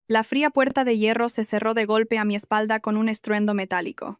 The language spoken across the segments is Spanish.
La fría puerta de hierro se cerró de golpe a mi espalda con un estruendo metálico.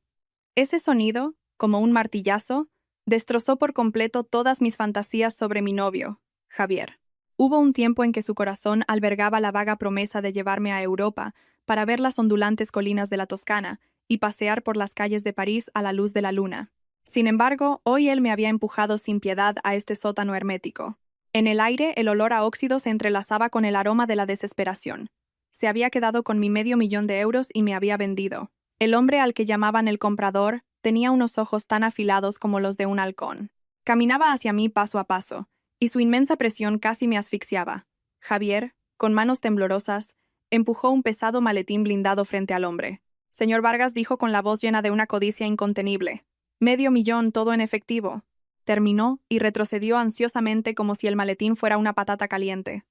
Ese sonido, como un martillazo, destrozó por completo todas mis fantasías sobre mi novio, Javier. Hubo un tiempo en que su corazón albergaba la vaga promesa de llevarme a Europa para ver las ondulantes colinas de la Toscana y pasear por las calles de París a la luz de la luna. Sin embargo, hoy él me había empujado sin piedad a este sótano hermético. En el aire, el olor a óxido se entrelazaba con el aroma de la desesperación. Se había quedado con mi $500,000 y me había vendido. El hombre al que llamaban el comprador tenía unos ojos tan afilados como los de un halcón. Caminaba hacia mí paso a paso, y su inmensa presión casi me asfixiaba. Javier, con manos temblorosas, empujó un pesado maletín blindado frente al hombre. Señor Vargas, dijo con la voz llena de una codicia incontenible. $500,000, todo en efectivo. Terminó y retrocedió ansiosamente como si el maletín fuera una patata caliente.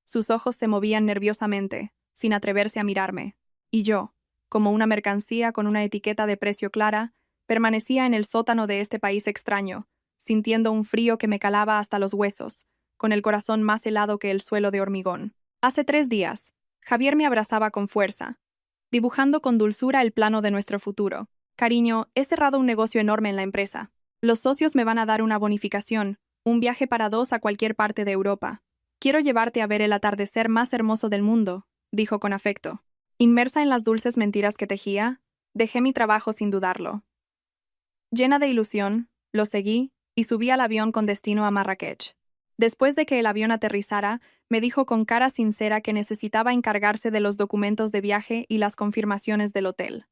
Sus ojos se movían nerviosamente, sin atreverse a mirarme. Y yo, como una mercancía con una etiqueta de precio clara, permanecía en el sótano de este país extraño, sintiendo un frío que me calaba hasta los huesos, con el corazón más helado que el suelo de hormigón. Hace 3 días, Javier me abrazaba con fuerza, dibujando con dulzura el plano de nuestro futuro. Cariño, he cerrado un negocio enorme en la empresa. Los socios me van a dar una bonificación, un viaje para 2 a cualquier parte de Europa. Quiero llevarte a ver el atardecer más hermoso del mundo, dijo con afecto. Inmersa en las dulces mentiras que tejía, dejé mi trabajo sin dudarlo. Llena de ilusión, lo seguí y subí al avión con destino a Marrakech. Después de que el avión aterrizara, me dijo con cara sincera que necesitaba encargarse de los documentos de viaje y las confirmaciones del hotel.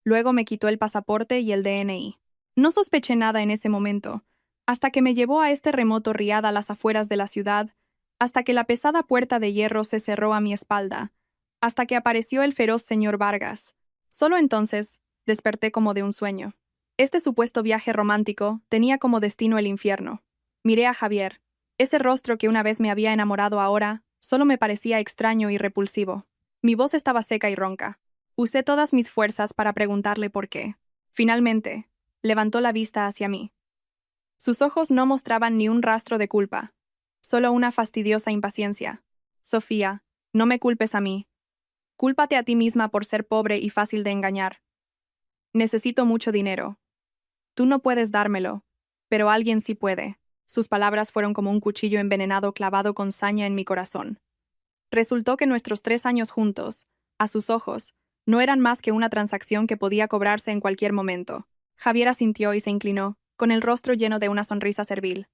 Luego me quitó el pasaporte y el DNI. No sospeché nada en ese momento, hasta que me llevó a este remoto riad a las afueras de la ciudad, hasta que la pesada puerta de hierro se cerró a mi espalda, hasta que apareció el feroz señor Vargas. Solo entonces desperté como de un sueño. Este supuesto viaje romántico tenía como destino el infierno. Miré a Javier. Ese rostro que una vez me había enamorado ahora solo me parecía extraño y repulsivo. Mi voz estaba seca y ronca. Usé todas mis fuerzas para preguntarle por qué. Finalmente, levantó la vista hacia mí. Sus ojos no mostraban ni un rastro de culpa, solo una fastidiosa impaciencia. Sofía, no me culpes a mí. Cúlpate a ti misma por ser pobre y fácil de engañar. Necesito mucho dinero. Tú no puedes dármelo, pero alguien sí puede. Sus palabras fueron como un cuchillo envenenado clavado con saña en mi corazón. Resultó que nuestros 3 años juntos, a sus ojos, no eran más que una transacción que podía cobrarse en cualquier momento. Javier asintió y se inclinó, con el rostro lleno de una sonrisa servil.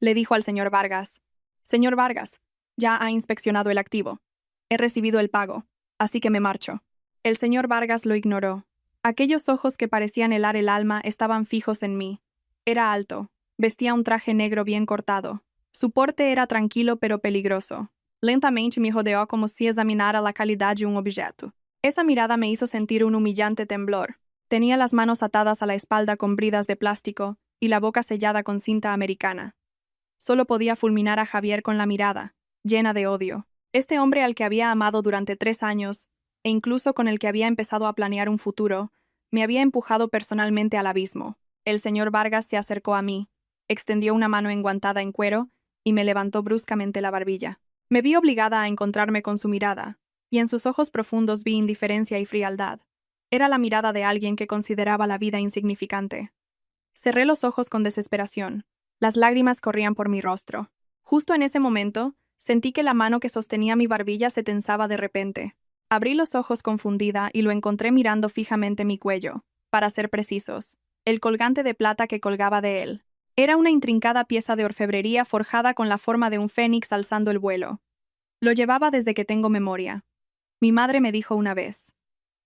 Le dijo al señor Vargas: Señor Vargas, ya ha inspeccionado el activo. He recibido el pago, así que me marcho. El señor Vargas lo ignoró. Aquellos ojos que parecían helar el alma estaban fijos en mí. Era alto, vestía un traje negro bien cortado. Su porte era tranquilo pero peligroso. Lentamente me rodeó como si examinara la calidad de un objeto. Esa mirada me hizo sentir un humillante temblor. Tenía las manos atadas a la espalda con bridas de plástico y la boca sellada con cinta americana. Solo podía fulminar a Javier con la mirada, llena de odio. Este hombre al que había amado durante 3 años, e incluso con el que había empezado a planear un futuro, me había empujado personalmente al abismo. El señor Vargas se acercó a mí, extendió una mano enguantada en cuero y me levantó bruscamente la barbilla. Me vi obligada a encontrarme con su mirada, y en sus ojos profundos vi indiferencia y frialdad. Era la mirada de alguien que consideraba la vida insignificante. Cerré los ojos con desesperación. Las lágrimas corrían por mi rostro. Justo en ese momento, sentí que la mano que sostenía mi barbilla se tensaba de repente. Abrí los ojos confundida y lo encontré mirando fijamente mi cuello. Para ser precisos, el colgante de plata que colgaba de él. Era una intrincada pieza de orfebrería forjada con la forma de un fénix alzando el vuelo. Lo llevaba desde que tengo memoria. Mi madre me dijo una vez: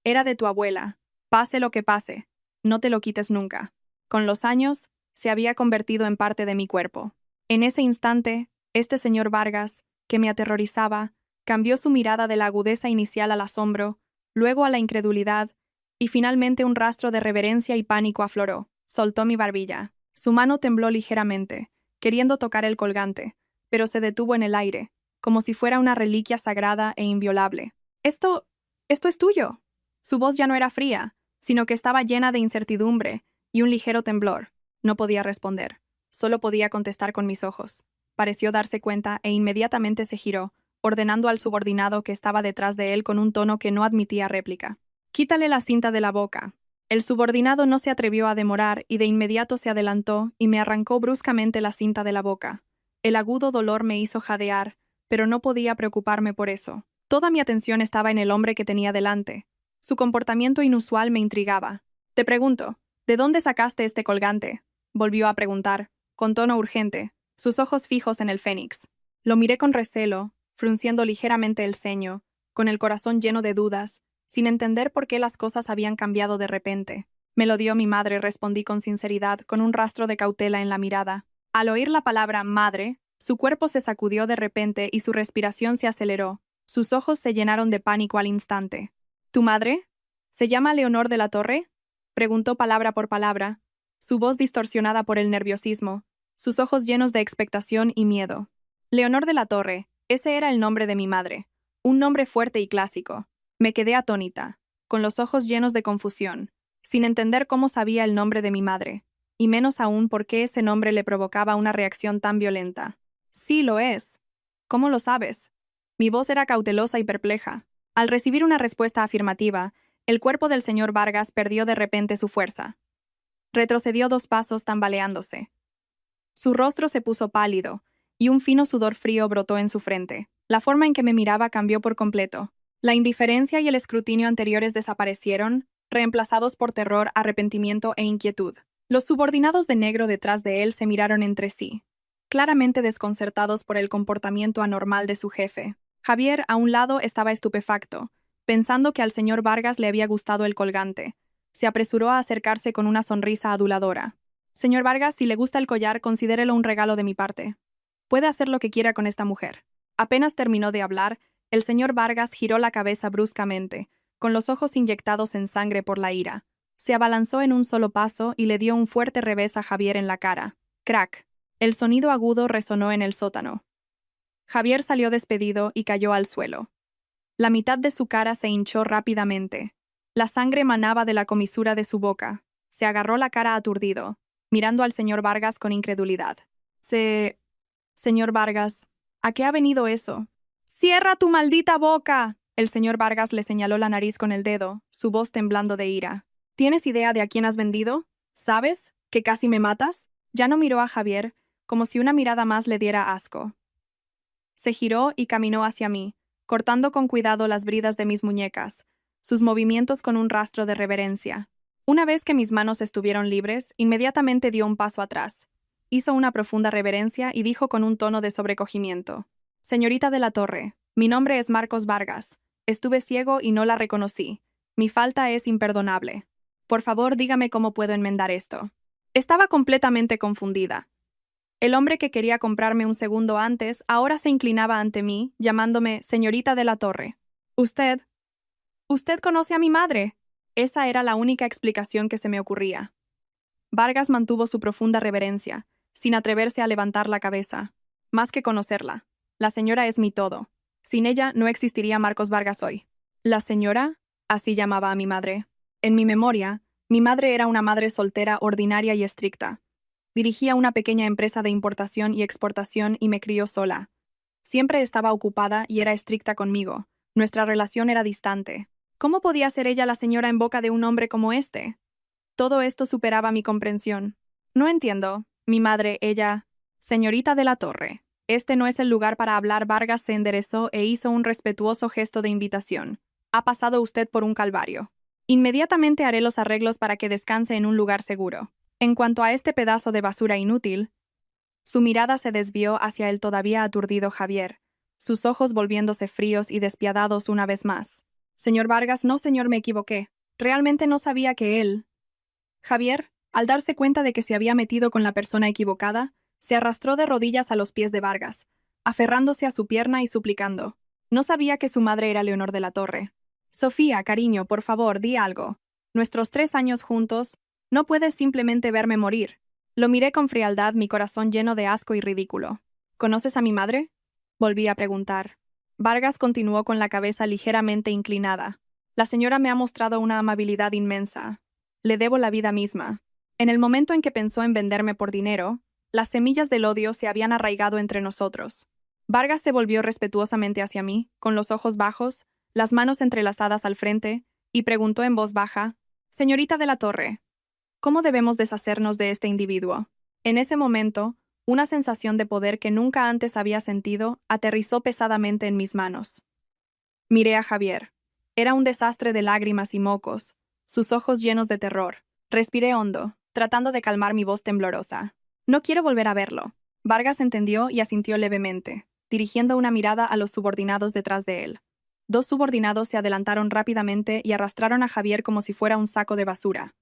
era de tu abuela, pase lo que pase, no te lo quites nunca. Con los años, se había convertido en parte de mi cuerpo. En ese instante, este señor Vargas, que me aterrorizaba, cambió su mirada de la agudeza inicial al asombro, luego a la incredulidad, y finalmente un rastro de reverencia y pánico afloró. Soltó mi barbilla. Su mano tembló ligeramente, queriendo tocar el colgante, pero se detuvo en el aire, como si fuera una reliquia sagrada e inviolable. Esto es tuyo. Su voz ya no era fría, sino que estaba llena de incertidumbre y un ligero temblor. No podía responder. Solo podía contestar con mis ojos. Pareció darse cuenta e inmediatamente se giró, ordenando al subordinado que estaba detrás de él con un tono que no admitía réplica. «Quítale la cinta de la boca». El subordinado no se atrevió a demorar y de inmediato se adelantó y me arrancó bruscamente la cinta de la boca. El agudo dolor me hizo jadear, pero no podía preocuparme por eso. Toda mi atención estaba en el hombre que tenía delante. Su comportamiento inusual me intrigaba. «Te pregunto, ¿de dónde sacaste este colgante?», volvió a preguntar, con tono urgente, sus ojos fijos en el fénix. Lo miré con recelo, frunciendo ligeramente el ceño, con el corazón lleno de dudas, sin entender por qué las cosas habían cambiado de repente. «Me lo dio mi madre», respondí con sinceridad, con un rastro de cautela en la mirada. Al oír la palabra madre, su cuerpo se sacudió de repente y su respiración se aceleró. Sus ojos se llenaron de pánico al instante. «¿Tu madre? ¿Se llama Leonor de la Torre?», preguntó palabra por palabra, su voz distorsionada por el nerviosismo, sus ojos llenos de expectación y miedo. Leonor de la Torre, ese era el nombre de mi madre, un nombre fuerte y clásico. Me quedé atónita, con los ojos llenos de confusión, sin entender cómo sabía el nombre de mi madre, y menos aún por qué ese nombre le provocaba una reacción tan violenta. «Sí, lo es». «¿Cómo lo sabes?». Mi voz era cautelosa y perpleja. Al recibir una respuesta afirmativa, el cuerpo del señor Vargas perdió de repente su fuerza. Retrocedió 2 pasos tambaleándose. Su rostro se puso pálido, y un fino sudor frío brotó en su frente. La forma en que me miraba cambió por completo. La indiferencia y el escrutinio anteriores desaparecieron, reemplazados por terror, arrepentimiento e inquietud. Los subordinados de negro detrás de él se miraron entre sí, claramente desconcertados por el comportamiento anormal de su jefe. Javier, a un lado, estaba estupefacto, pensando que al señor Vargas le había gustado el colgante. Se apresuró a acercarse con una sonrisa aduladora. «Señor Vargas, si le gusta el collar, considérelo un regalo de mi parte. Puede hacer lo que quiera con esta mujer». Apenas terminó de hablar, el señor Vargas giró la cabeza bruscamente, con los ojos inyectados en sangre por la ira. Se abalanzó en un solo paso y le dio un fuerte revés a Javier en la cara. Crack. El sonido agudo resonó en el sótano. Javier salió despedido y cayó al suelo. La mitad de su cara se hinchó rápidamente. La sangre manaba de la comisura de su boca. Se agarró la cara aturdido, mirando al señor Vargas con incredulidad. Señor Vargas, ¿a qué ha venido eso? «¡Cierra tu maldita boca!». El señor Vargas le señaló la nariz con el dedo, su voz temblando de ira. «¿Tienes idea de a quién has vendido? ¿Sabes que casi me matas?». Ya no miró a Javier, como si una mirada más le diera asco. Se giró y caminó hacia mí, cortando con cuidado las bridas de mis muñecas, sus movimientos con un rastro de reverencia. Una vez que mis manos estuvieron libres, inmediatamente dio un paso atrás. Hizo una profunda reverencia y dijo con un tono de sobrecogimiento: «Señorita de la Torre, mi nombre es Marcos Vargas. Estuve ciego y no la reconocí. Mi falta es imperdonable. Por favor, dígame cómo puedo enmendar esto». Estaba completamente confundida. El hombre que quería comprarme un segundo antes ahora se inclinaba ante mí, llamándome señorita de la Torre. «Usted conoce a mi madre». Esa era la única explicación que se me ocurría. Vargas mantuvo su profunda reverencia, sin atreverse a levantar la cabeza. «Más que conocerla, la señora es mi todo. Sin ella no existiría Marcos Vargas hoy». «¿La señora?», así llamaba a mi madre. En mi memoria, mi madre era una madre soltera, ordinaria y estricta. Dirigía una pequeña empresa de importación y exportación y me crió sola. Siempre estaba ocupada y era estricta conmigo. Nuestra relación era distante. ¿Cómo podía ser ella la señora en boca de un hombre como este? Todo esto superaba mi comprensión. «No entiendo. Mi madre, ella...». «Señorita de la Torre, este no es el lugar para hablar». Vargas se enderezó e hizo un respetuoso gesto de invitación. «Ha pasado usted por un calvario. Inmediatamente haré los arreglos para que descanse en un lugar seguro. En cuanto a este pedazo de basura inútil...». Su mirada se desvió hacia el todavía aturdido Javier, sus ojos volviéndose fríos y despiadados una vez más. «Señor Vargas, no, señor, me equivoqué. Realmente no sabía que él...». Javier, al darse cuenta de que se había metido con la persona equivocada, se arrastró de rodillas a los pies de Vargas, aferrándose a su pierna y suplicando. No sabía que su madre era Leonor de la Torre. «Sofía, cariño, por favor, di algo. Nuestros 3 años juntos, no puedes simplemente verme morir». Lo miré con frialdad, mi corazón lleno de asco y ridículo. «¿Conoces a mi madre?», volví a preguntar. Vargas continuó con la cabeza ligeramente inclinada. «La señora me ha mostrado una amabilidad inmensa. Le debo la vida misma. En el momento en que pensó en venderme por dinero, las semillas del odio se habían arraigado entre nosotros. Vargas se volvió respetuosamente hacia mí, con los ojos bajos, las manos entrelazadas al frente, y preguntó en voz baja: «Señorita de la Torre, ¿cómo debemos deshacernos de este individuo?» En ese momento, una sensación de poder que nunca antes había sentido aterrizó pesadamente en mis manos. Miré a Javier. Era un desastre de lágrimas y mocos, sus ojos llenos de terror. Respiré hondo, tratando de calmar mi voz temblorosa. «No quiero volver a verlo». Vargas entendió y asintió levemente, dirigiendo una mirada a los subordinados detrás de él. Dos subordinados se adelantaron rápidamente y arrastraron a Javier como si fuera un saco de basura.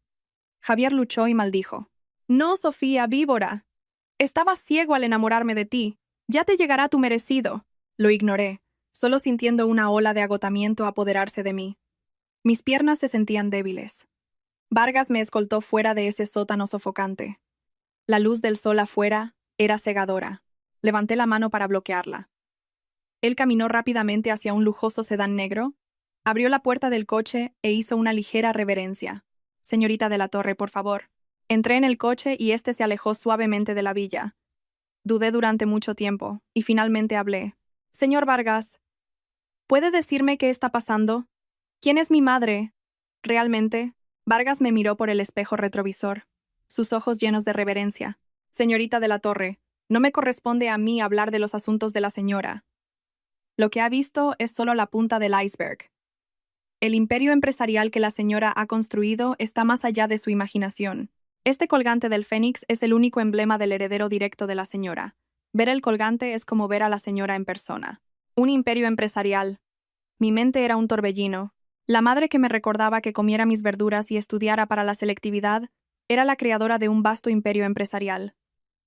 Javier luchó y maldijo. «No, Sofía, víbora. Estaba ciego al enamorarme de ti. Ya te llegará tu merecido». Lo ignoré, solo sintiendo una ola de agotamiento apoderarse de mí. Mis piernas se sentían débiles. Vargas me escoltó fuera de ese sótano sofocante. La luz del sol afuera era cegadora. Levanté la mano para bloquearla. Él caminó rápidamente hacia un lujoso sedán negro, abrió la puerta del coche e hizo una ligera reverencia. «Señorita de la Torre, por favor». Entré en el coche y éste se alejó suavemente de la villa. Dudé durante mucho tiempo, y finalmente hablé. «Señor Vargas, ¿puede decirme qué está pasando? ¿Quién es mi madre? ¿Realmente?» Vargas me miró por el espejo retrovisor, sus ojos llenos de reverencia. «Señorita de la Torre, no me corresponde a mí hablar de los asuntos de la señora. Lo que ha visto es solo la punta del iceberg. El imperio empresarial que la señora ha construido está más allá de su imaginación. Este colgante del Fénix es el único emblema del heredero directo de la señora. Ver el colgante es como ver a la señora en persona. Un imperio empresarial. Mi mente era un torbellino. La madre que me recordaba que comiera mis verduras y estudiara para la selectividad era la creadora de un vasto imperio empresarial.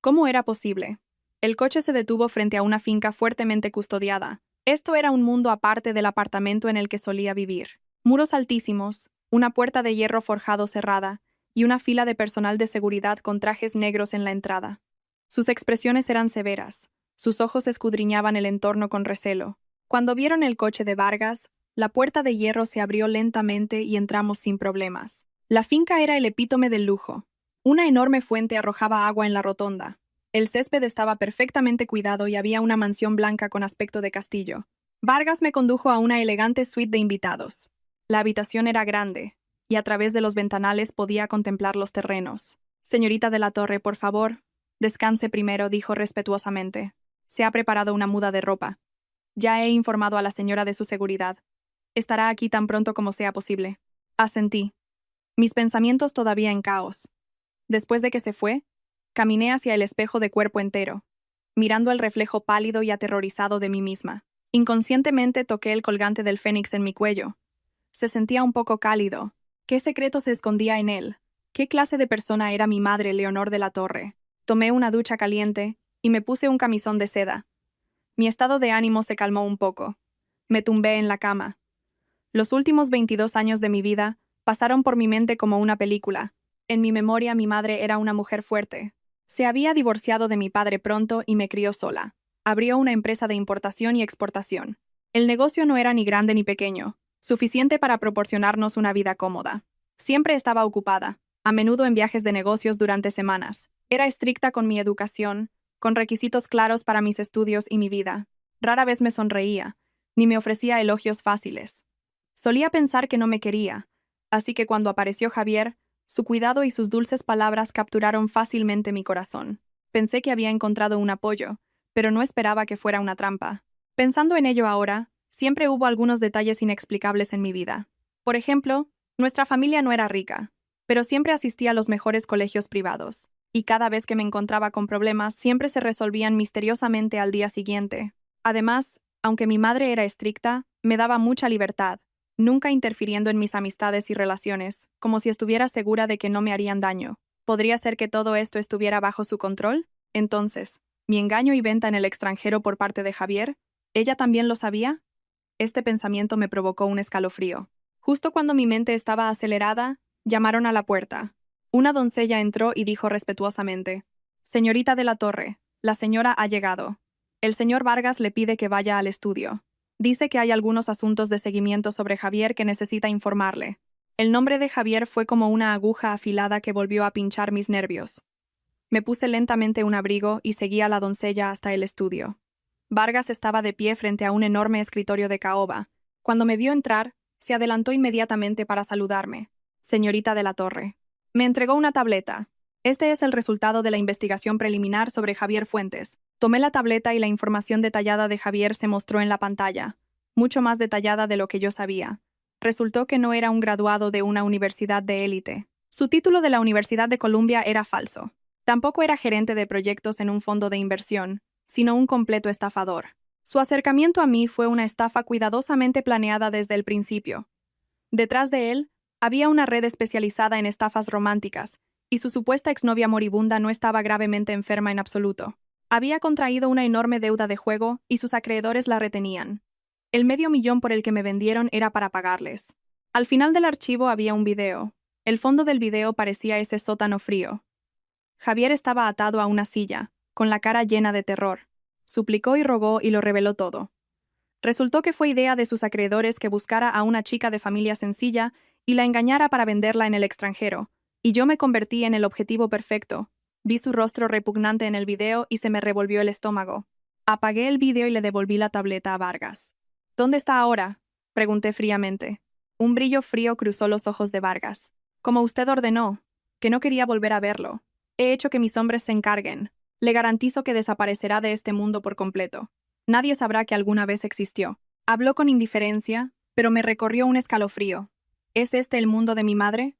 ¿Cómo era posible? El coche se detuvo frente a una finca fuertemente custodiada. Esto era un mundo aparte del apartamento en el que solía vivir. Muros altísimos, una puerta de hierro forjado cerrada, y una fila de personal de seguridad con trajes negros en la entrada. Sus expresiones eran severas, sus ojos escudriñaban el entorno con recelo. Cuando vieron el coche de Vargas, la puerta de hierro se abrió lentamente y entramos sin problemas. La finca era el epítome del lujo. Una enorme fuente arrojaba agua en la rotonda. El césped estaba perfectamente cuidado y había una mansión blanca con aspecto de castillo. Vargas me condujo a una elegante suite de invitados. La habitación era grande, y a través de los ventanales podía contemplar los terrenos. «Señorita de la Torre, por favor, descanse primero», dijo respetuosamente. «Se ha preparado una muda de ropa. Ya he informado a la señora de su seguridad. Estará aquí tan pronto como sea posible». Asentí, mis pensamientos todavía en caos. Después de que se fue, caminé hacia el espejo de cuerpo entero, mirando el reflejo pálido y aterrorizado de mí misma. Inconscientemente toqué el colgante del Fénix en mi cuello. Se sentía un poco cálido. ¿Qué secreto se escondía en él? ¿Qué clase de persona era mi madre Leonor de la Torre? Tomé una ducha caliente y me puse un camisón de seda. Mi estado de ánimo se calmó un poco. Me tumbé en la cama. Los últimos 22 años de mi vida pasaron por mi mente como una película. En mi memoria mi madre era una mujer fuerte. Se había divorciado de mi padre pronto y me crió sola. Abrió una empresa de importación y exportación. El negocio no era ni grande ni pequeño, suficiente para proporcionarnos una vida cómoda. Siempre estaba ocupada, a menudo en viajes de negocios durante semanas. Era estricta con mi educación, con requisitos claros para mis estudios y mi vida. Rara vez me sonreía, ni me ofrecía elogios fáciles. Solía pensar que no me quería, así que cuando apareció Javier, su cuidado y sus dulces palabras capturaron fácilmente mi corazón. Pensé que había encontrado un apoyo, pero no esperaba que fuera una trampa. Pensando en ello ahora, siempre hubo algunos detalles inexplicables en mi vida. Por ejemplo, nuestra familia no era rica, pero siempre asistía a los mejores colegios privados, y cada vez que me encontraba con problemas siempre se resolvían misteriosamente al día siguiente. Además, aunque mi madre era estricta, me daba mucha libertad, nunca interfiriendo en mis amistades y relaciones, como si estuviera segura de que no me harían daño. ¿Podría ser que todo esto estuviera bajo su control? Entonces, ¿mi engaño y venta en el extranjero por parte de Javier? ¿Ella también lo sabía? Este pensamiento me provocó un escalofrío. Justo cuando mi mente estaba acelerada, llamaron a la puerta. Una doncella entró y dijo respetuosamente: «Señorita de la Torre, la señora ha llegado. El señor Vargas le pide que vaya al estudio. Dice que hay algunos asuntos de seguimiento sobre Javier que necesita informarle». El nombre de Javier fue como una aguja afilada que volvió a pinchar mis nervios. Me puse lentamente un abrigo y seguí a la doncella hasta el estudio. Vargas estaba de pie frente a un enorme escritorio de caoba. Cuando me vio entrar, se adelantó inmediatamente para saludarme. Señorita de la Torre. Me entregó una tableta. Este es el resultado de la investigación preliminar sobre Javier Fuentes. Tomé la tableta y la información detallada de Javier se mostró en la pantalla, mucho más detallada de lo que yo sabía. Resultó que no era un graduado de una universidad de élite. Su título de la Universidad de Columbia era falso. Tampoco era gerente de proyectos en un fondo de inversión, sino un completo estafador. Su acercamiento a mí fue una estafa cuidadosamente planeada desde el principio. Detrás de él, había una red especializada en estafas románticas, y su supuesta exnovia moribunda no estaba gravemente enferma en absoluto. Había contraído una enorme deuda de juego y sus acreedores la retenían. El $500,000 por el que me vendieron era para pagarles. Al final del archivo había un video. El fondo del video parecía ese sótano frío. Javier estaba atado a una silla, con la cara llena de terror. Suplicó y rogó y lo reveló todo. Resultó que fue idea de sus acreedores que buscara a una chica de familia sencilla y la engañara para venderla en el extranjero, y yo me convertí en el objetivo perfecto. Vi su rostro repugnante en el video y se me revolvió el estómago. Apagué el video y le devolví la tableta a Vargas. ¿Dónde está ahora?, pregunté fríamente. Un brillo frío cruzó los ojos de Vargas. Como usted ordenó, que no quería volver a verlo. He hecho que mis hombres se encarguen. Le garantizo que desaparecerá de este mundo por completo. Nadie sabrá que alguna vez existió. Habló con indiferencia, pero me recorrió un escalofrío. ¿Es este el mundo de mi madre?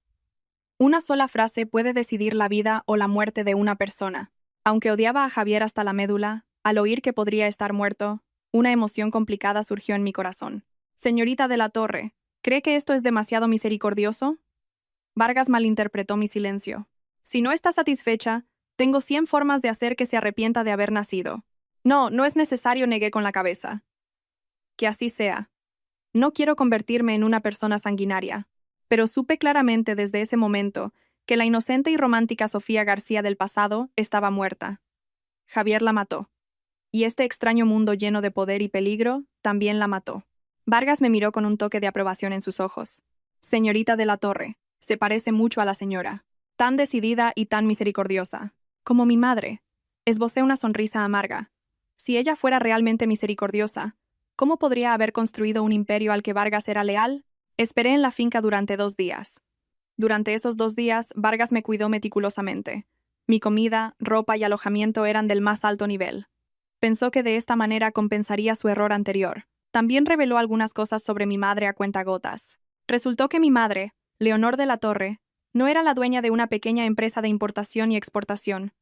Una sola frase puede decidir la vida o la muerte de una persona. Aunque odiaba a Javier hasta la médula, al oír que podría estar muerto, una emoción complicada surgió en mi corazón. Señorita de la Torre, ¿cree que esto es demasiado misericordioso? Vargas malinterpretó mi silencio. Si no está satisfecha, tengo 100 formas de hacer que se arrepienta de haber nacido. No, no es necesario, negué con la cabeza. Que así sea. No quiero convertirme en una persona sanguinaria, pero supe claramente desde ese momento que la inocente y romántica Sofía García del pasado estaba muerta. Javier la mató. Y este extraño mundo lleno de poder y peligro también la mató. Vargas me miró con un toque de aprobación en sus ojos. Señorita de la Torre, se parece mucho a la señora. Tan decidida y tan misericordiosa. Como mi madre. Esbocé una sonrisa amarga. Si ella fuera realmente misericordiosa, ¿cómo podría haber construido un imperio al que Vargas era leal? Esperé en la finca durante 2 días. Durante esos 2 días, Vargas me cuidó meticulosamente. Mi comida, ropa y alojamiento eran del más alto nivel. Pensó que de esta manera compensaría su error anterior. También reveló algunas cosas sobre mi madre a cuentagotas. Resultó que mi madre, Leonor de la Torre, no era la dueña de una pequeña empresa de importación y exportación.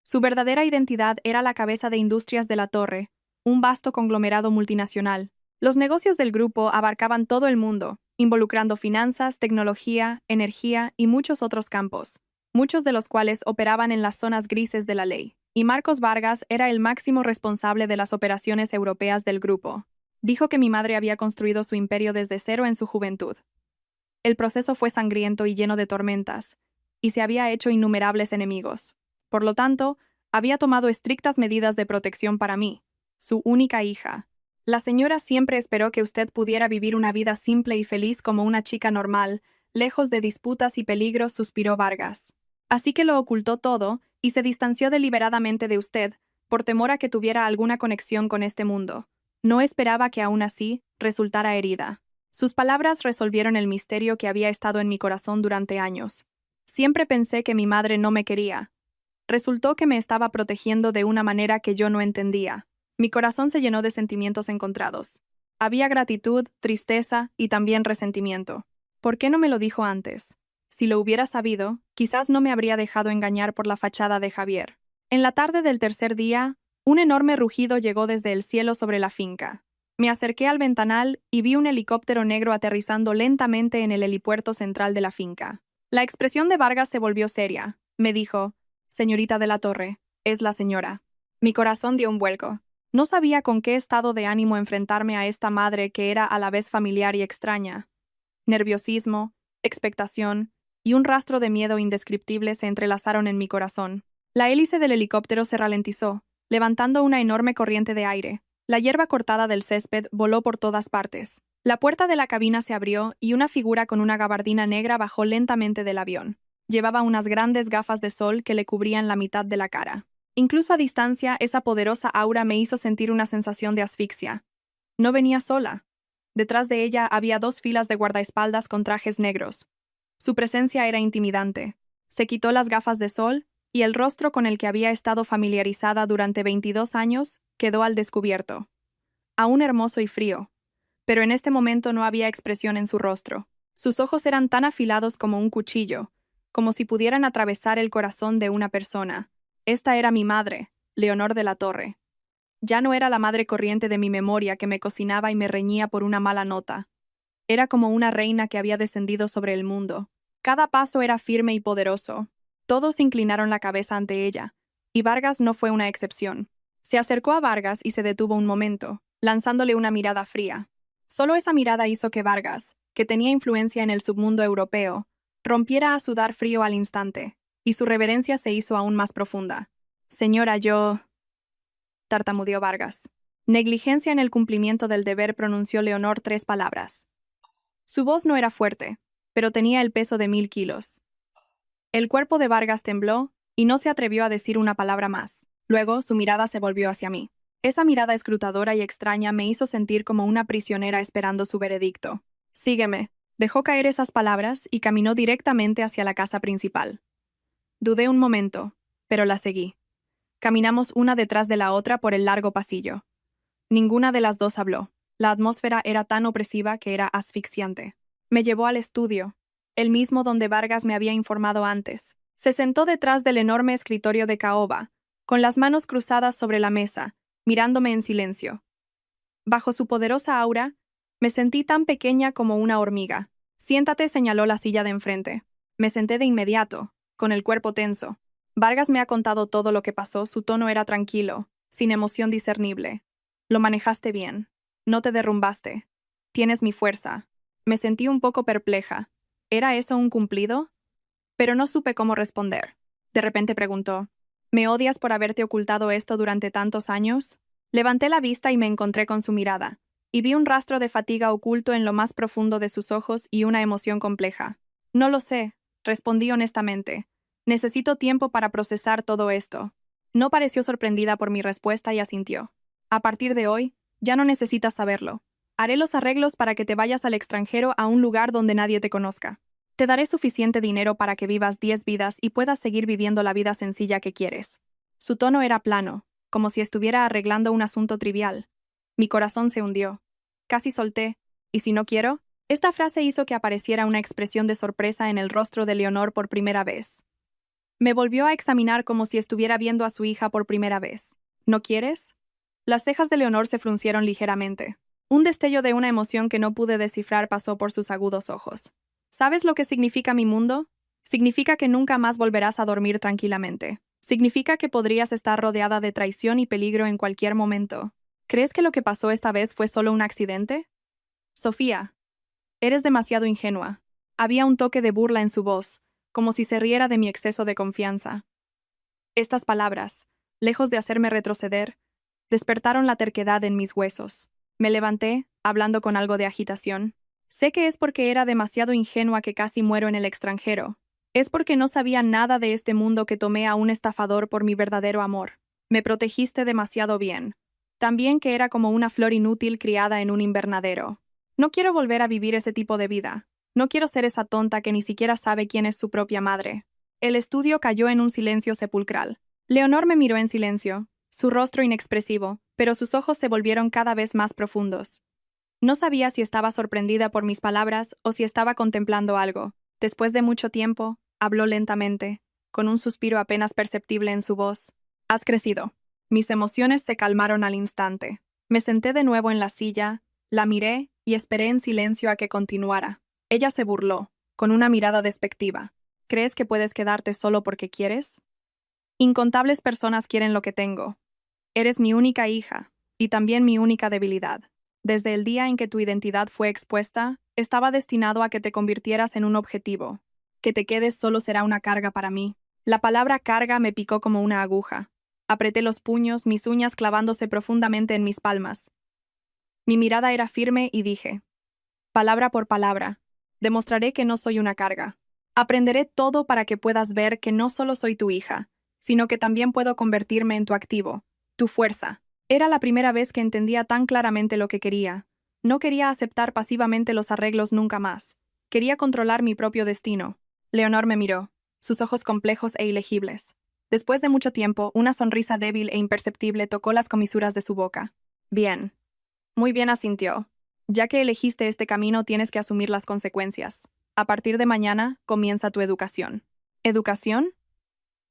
Su verdadera identidad era la cabeza de Industrias de la Torre, un vasto conglomerado multinacional. Los negocios del grupo abarcaban todo el mundo, involucrando finanzas, tecnología, energía y muchos otros campos, muchos de los cuales operaban en las zonas grises de la ley. Y Marcos Vargas era el máximo responsable de las operaciones europeas del grupo. Dijo que mi madre había construido su imperio desde cero en su juventud. El proceso fue sangriento y lleno de tormentas, y se había hecho innumerables enemigos. Por lo tanto, había tomado estrictas medidas de protección para mí, su única hija. La señora siempre esperó que usted pudiera vivir una vida simple y feliz como una chica normal, lejos de disputas y peligros, suspiró Vargas. Así que lo ocultó todo y se distanció deliberadamente de usted, por temor a que tuviera alguna conexión con este mundo. No esperaba que aún así resultara herida. Sus palabras resolvieron el misterio que había estado en mi corazón durante años. Siempre pensé que mi madre no me quería. Resultó que me estaba protegiendo de una manera que yo no entendía. Mi corazón se llenó de sentimientos encontrados. Había gratitud, tristeza y también resentimiento. ¿Por qué no me lo dijo antes? Si lo hubiera sabido, quizás no me habría dejado engañar por la fachada de Javier. En la tarde del tercer día, un enorme rugido llegó desde el cielo sobre la finca. Me acerqué al ventanal y vi un helicóptero negro aterrizando lentamente en el helipuerto central de la finca. La expresión de Vargas se volvió seria. Me dijo: «Señorita de la Torre, es la señora». Mi corazón dio un vuelco. No sabía con qué estado de ánimo enfrentarme a esta madre que era a la vez familiar y extraña. Nerviosismo, expectación y un rastro de miedo indescriptible se entrelazaron en mi corazón. La hélice del helicóptero se ralentizó, levantando una enorme corriente de aire. La hierba cortada del césped voló por todas partes. La puerta de la cabina se abrió y una figura con una gabardina negra bajó lentamente del avión. Llevaba unas grandes gafas de sol que le cubrían la mitad de la cara. Incluso a distancia, esa poderosa aura me hizo sentir una sensación de asfixia. No venía sola. Detrás de ella había 2 filas de guardaespaldas con trajes negros. Su presencia era intimidante. Se quitó las gafas de sol, y el rostro con el que había estado familiarizada durante 22 años quedó al descubierto. Aún hermoso y frío. Pero en este momento no había expresión en su rostro. Sus ojos eran tan afilados como un cuchillo, como si pudieran atravesar el corazón de una persona. Esta era mi madre, Leonor de la Torre. Ya no era la madre corriente de mi memoria que me cocinaba y me reñía por una mala nota. Era como una reina que había descendido sobre el mundo. Cada paso era firme y poderoso. Todos inclinaron la cabeza ante ella, y Vargas no fue una excepción. Se acercó a Vargas y se detuvo un momento, lanzándole una mirada fría. Solo esa mirada hizo que Vargas, que tenía influencia en el submundo europeo, rompiera a sudar frío al instante, y su reverencia se hizo aún más profunda. Señora, yo... tartamudeó Vargas. Negligencia en el cumplimiento del deber, pronunció Leonor 3 palabras. Su voz no era fuerte, pero tenía el peso de 1000 kilos. El cuerpo de Vargas tembló y no se atrevió a decir una palabra más. Luego su mirada se volvió hacia mí. Esa mirada escrutadora y extraña me hizo sentir como una prisionera esperando su veredicto. Sígueme. Dejó caer esas palabras y caminó directamente hacia la casa principal. Dudé un momento, pero la seguí. Caminamos una detrás de la otra por el largo pasillo. Ninguna de las dos habló. La atmósfera era tan opresiva que era asfixiante. Me llevó al estudio, el mismo donde Vargas me había informado antes. Se sentó detrás del enorme escritorio de caoba, con las manos cruzadas sobre la mesa, mirándome en silencio. Bajo su poderosa aura, me sentí tan pequeña como una hormiga. Siéntate, señaló la silla de enfrente. Me senté de inmediato, con el cuerpo tenso. Vargas me ha contado todo lo que pasó, su tono era tranquilo, sin emoción discernible. Lo manejaste bien. No te derrumbaste. Tienes mi fuerza. Me sentí un poco perpleja. ¿Era eso un cumplido? Pero no supe cómo responder. De repente preguntó, ¿me odias por haberte ocultado esto durante tantos años? Levanté la vista y me encontré con su mirada, y vi un rastro de fatiga oculto en lo más profundo de sus ojos y una emoción compleja. No lo sé, respondí honestamente. Necesito tiempo para procesar todo esto. No pareció sorprendida por mi respuesta y asintió. A partir de hoy, ya no necesitas saberlo. Haré los arreglos para que te vayas al extranjero a un lugar donde nadie te conozca. Te daré suficiente dinero para que vivas 10 vidas y puedas seguir viviendo la vida sencilla que quieres. Su tono era plano, como si estuviera arreglando un asunto trivial. Mi corazón se hundió. Casi solté. ¿Y si no quiero? Esta frase hizo que apareciera una expresión de sorpresa en el rostro de Leonor por primera vez. Me volvió a examinar como si estuviera viendo a su hija por primera vez. ¿No quieres? Las cejas de Leonor se fruncieron ligeramente. Un destello de una emoción que no pude descifrar pasó por sus agudos ojos. ¿Sabes lo que significa mi mundo? Significa que nunca más volverás a dormir tranquilamente. Significa que podrías estar rodeada de traición y peligro en cualquier momento. ¿Crees que lo que pasó esta vez fue solo un accidente? Sofía, eres demasiado ingenua. Había un toque de burla en su voz, como si se riera de mi exceso de confianza. Estas palabras, lejos de hacerme retroceder, despertaron la terquedad en mis huesos. Me levanté, hablando con algo de agitación. Sé que es porque era demasiado ingenua que casi muero en el extranjero. Es porque no sabía nada de este mundo que tomé a un estafador por mi verdadero amor. Me protegiste demasiado bien. También que era como una flor inútil criada en un invernadero. No quiero volver a vivir ese tipo de vida. No quiero ser esa tonta que ni siquiera sabe quién es su propia madre. El estudio cayó en un silencio sepulcral. Leonor me miró en silencio, su rostro inexpresivo, pero sus ojos se volvieron cada vez más profundos. No sabía si estaba sorprendida por mis palabras o si estaba contemplando algo. Después de mucho tiempo, habló lentamente, con un suspiro apenas perceptible en su voz. Has crecido. Mis emociones se calmaron al instante. Me senté de nuevo en la silla, la miré y esperé en silencio a que continuara. Ella se burló, con una mirada despectiva. ¿Crees que puedes quedarte solo porque quieres? Incontables personas quieren lo que tengo. Eres mi única hija, y también mi única debilidad. Desde el día en que tu identidad fue expuesta, estaba destinado a que te convirtieras en un objetivo. Que te quedes solo será una carga para mí. La palabra carga me picó como una aguja. Apreté los puños, mis uñas clavándose profundamente en mis palmas. Mi mirada era firme y dije, palabra por palabra, demostraré que no soy una carga. Aprenderé todo para que puedas ver que no solo soy tu hija, sino que también puedo convertirme en tu activo, tu fuerza. Era la primera vez que entendía tan claramente lo que quería. No quería aceptar pasivamente los arreglos nunca más. Quería controlar mi propio destino. Leonor me miró, sus ojos complejos e ilegibles. Después de mucho tiempo, una sonrisa débil e imperceptible tocó las comisuras de su boca. Bien. Muy bien, asintió. Ya que elegiste este camino, tienes que asumir las consecuencias. A partir de mañana, comienza tu educación. ¿Educación?